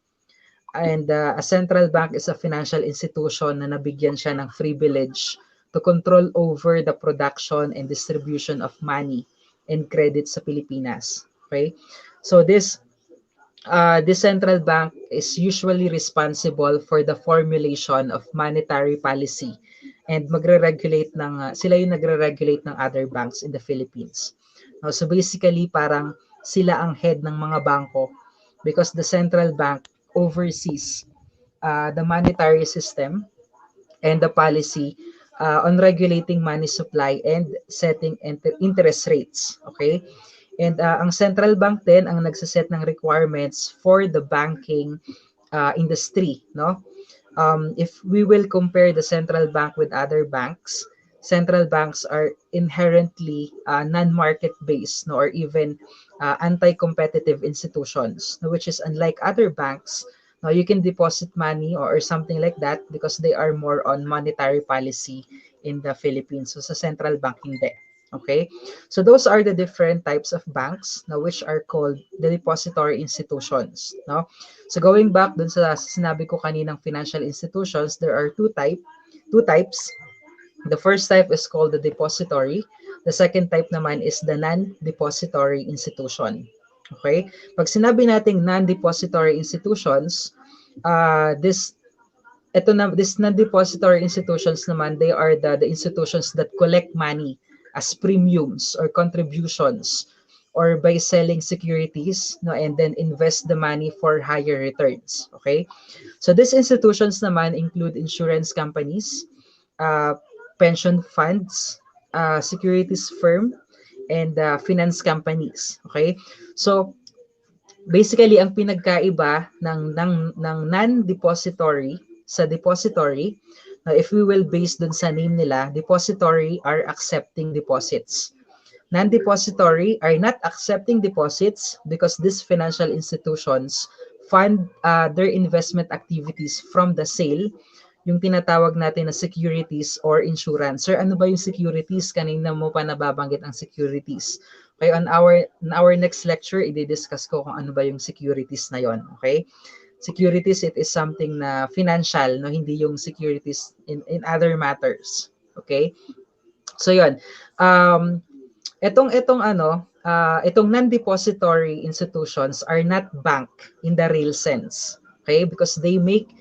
And a central bank is a financial institution na nabigyan siya ng privilege to control over the production and distribution of money and credit sa Pilipinas. Okay? So this central bank is usually responsible for the formulation of monetary policy and sila yung nagre-regulate ng other banks in the Philippines. So basically, parang sila ang head ng mga bangko because the central bank oversees the monetary system and the policy on regulating money supply and setting interest rates. Okay? And ang central bank din ang nagsaset ng requirements for the banking industry, no? If we will compare the central bank with other banks, central banks are inherently non-market based, no, or even anti-competitive institutions, no, which is unlike other banks. Now you can deposit money or something like that because they are more on monetary policy in the Philippines. So sa central bank hindi. Okay? So those are the different types of banks na which are called the depository institutions, no? So going back dun sa sinabi ko kaninang financial institutions, there are two types. The first type is called the depository. The second type naman is the non-depository institution. Okay? Pag sinabi nating non-depository institutions, this non-depository institutions naman, they are the institutions that collect money as premiums or contributions or by selling securities, no, and then invest the money for higher returns. Okay? So these institutions naman include insurance companies, pension funds, securities firm, and finance companies. Okay? So basically ang pinagkaiba ng non-depository sa depository, Now, if we will base dun sa name nila, depository are accepting deposits. Non-depository are not accepting deposits because these financial institutions fund their investment activities from the sale, yung tinatawag natin na securities or insurance. Sir, ano ba yung securities? Kanina mo pa nababanggit ang securities. Okay, on our next lecture, i-discuss ko kung ano ba yung securities na yon. Okay? Securities, it is something na financial, no? Hindi yung securities in other matters. Okay? So yon. Itong non-depository institutions are not bank in the real sense. Okay? Because they make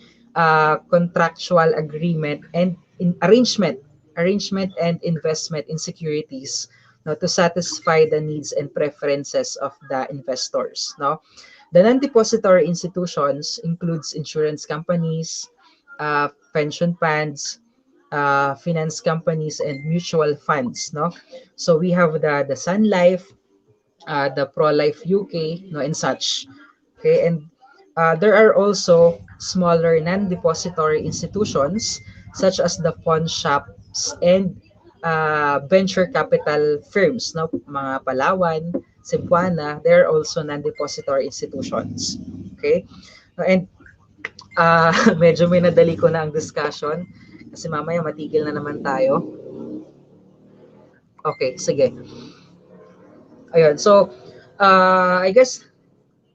contractual agreement and arrangement and investment in securities, no, to satisfy the needs and preferences of the investors. No? The non-depository institutions includes insurance companies, pension funds, finance companies, and mutual funds. No, so we have the Sun Life, the Pro Life UK, no, and such. Okay, and there are also smaller non-depository institutions such as the pawn shops and venture capital firms, no, mga Palawan, Cebuana, they are also non-depository institutions. Okay, and medyo may nadali ko na ang discussion kasi mamaya matigil na naman tayo. Okay, sige. Ayun, so I guess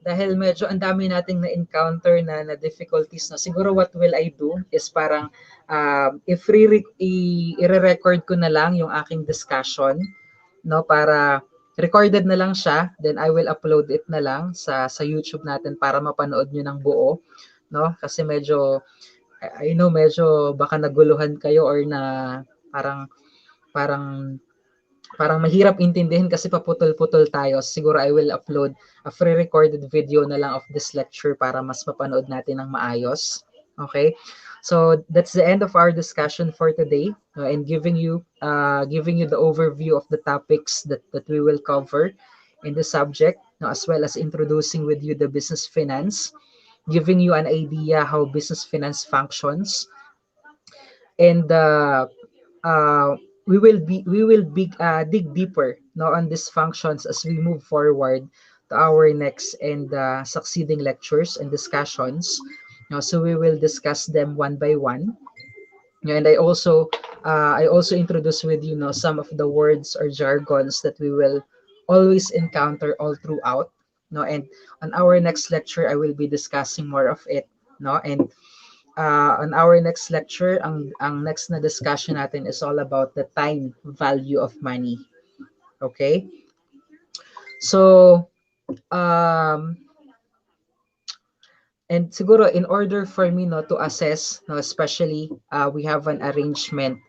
dahil medyo ang dami nating na-encounter na difficulties, na siguro what will I do is parang i-record ko na lang yung aking discussion, no, para recorded na lang siya, then I will upload it na lang sa YouTube natin para mapanood nyo ng buo, no, kasi medyo I know medyo baka naguluhan kayo or na parang parang parang mahirap intindihin kasi paputol-putol tayo. Siguro I will upload a pre-recorded video na lang of this lecture para mas mapanood natin ng maayos. Okay? So that's the end of our discussion for today, and giving you the overview of the topics that we will cover in the subject, as well as introducing with you the business finance, giving you an idea how business finance functions, and we will dig deeper, no, on these functions as we move forward to our next and succeeding lectures and discussions. So we will discuss them one by one. And I also introduce with you, some of the words or jargons that we will always encounter all throughout. No, and on our next lecture, I will be discussing more of it. No, and on our next lecture, ang next na discussion natin is all about the time value of money. Okay? So, and siguro in order for me, no, to assess, no, especially we have an arrangement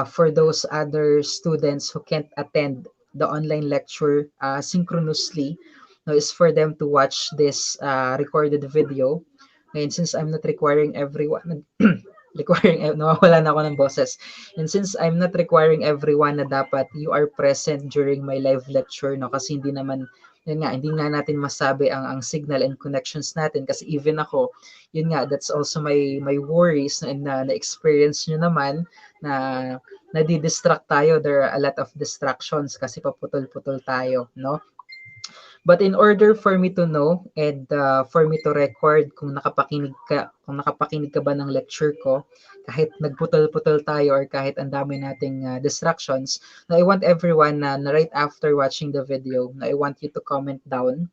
for those other students who can't attend the online lecture synchronously, no, is for them to watch this recorded video. And since I'm not requiring everyone, nawawala na ako ng boses. And since I'm not requiring everyone na dapat you are present during my live lecture, no, kasi hindi nga natin masabi ang signal and connections natin, kasi even ako, yun nga, that's also my worries, and na-experience nyo naman na nadi-distract tayo. There are a lot of distractions kasi paputol-putol tayo, no? But in order for me to know and for me to record kung nakapakinig ka ba ng lecture ko, kahit nagputol-putol tayo or kahit ang dami nating distractions, I want everyone na right after watching the video, I want you to comment down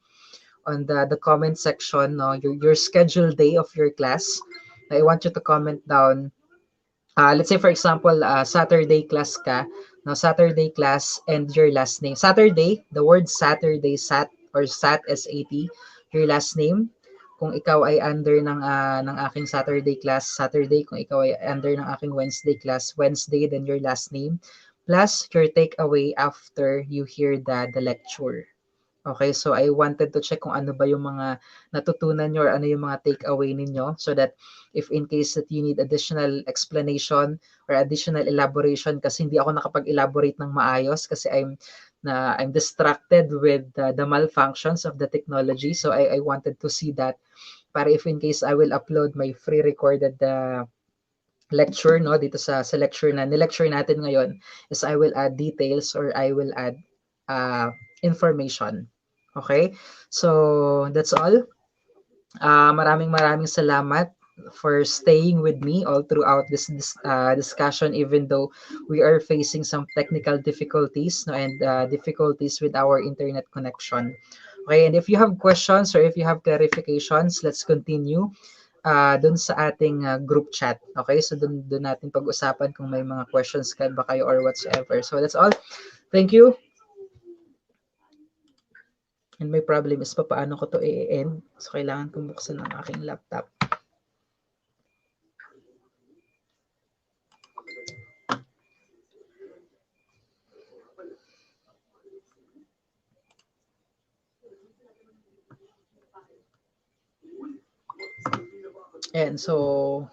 on the comment section, no, your scheduled day of your class. I want you to comment down. Let's say for example, Saturday class ka, no, Saturday class and your last name. Saturday, the word Saturday, or SAT, S-A-T, your last name. Kung ikaw ay under ng aking Saturday class, Saturday. Kung ikaw ay under ng aking Wednesday class, Wednesday, then your last name. Plus your takeaway after you hear the lecture. Okay, so I wanted to check kung ano ba yung mga natutunan nyo or ano yung mga takeaway ninyo, so that if in case that you need additional explanation or additional elaboration, kasi hindi ako nakapag-elaborate ng maayos kasi I'm distracted with the malfunctions of the technology. So I wanted to see that para if in case I will upload my free recorded lecture, no, dito sa lecture na ni-lecture natin ngayon is I will add details or I will add information. Okay? So, that's all. Maraming salamat for staying with me all throughout this discussion, even though we are facing some technical difficulties, no, and difficulties with our internet connection. Okay, and if you have questions or if you have clarifications, let's continue dun sa ating group chat. Okay, so dun natin pag-usapan kung may mga questions ba kayo or whatsoever. So that's all. Thank you. And may problem is paano ko to i-end. So kailangan kong buksan ang aking laptop. And so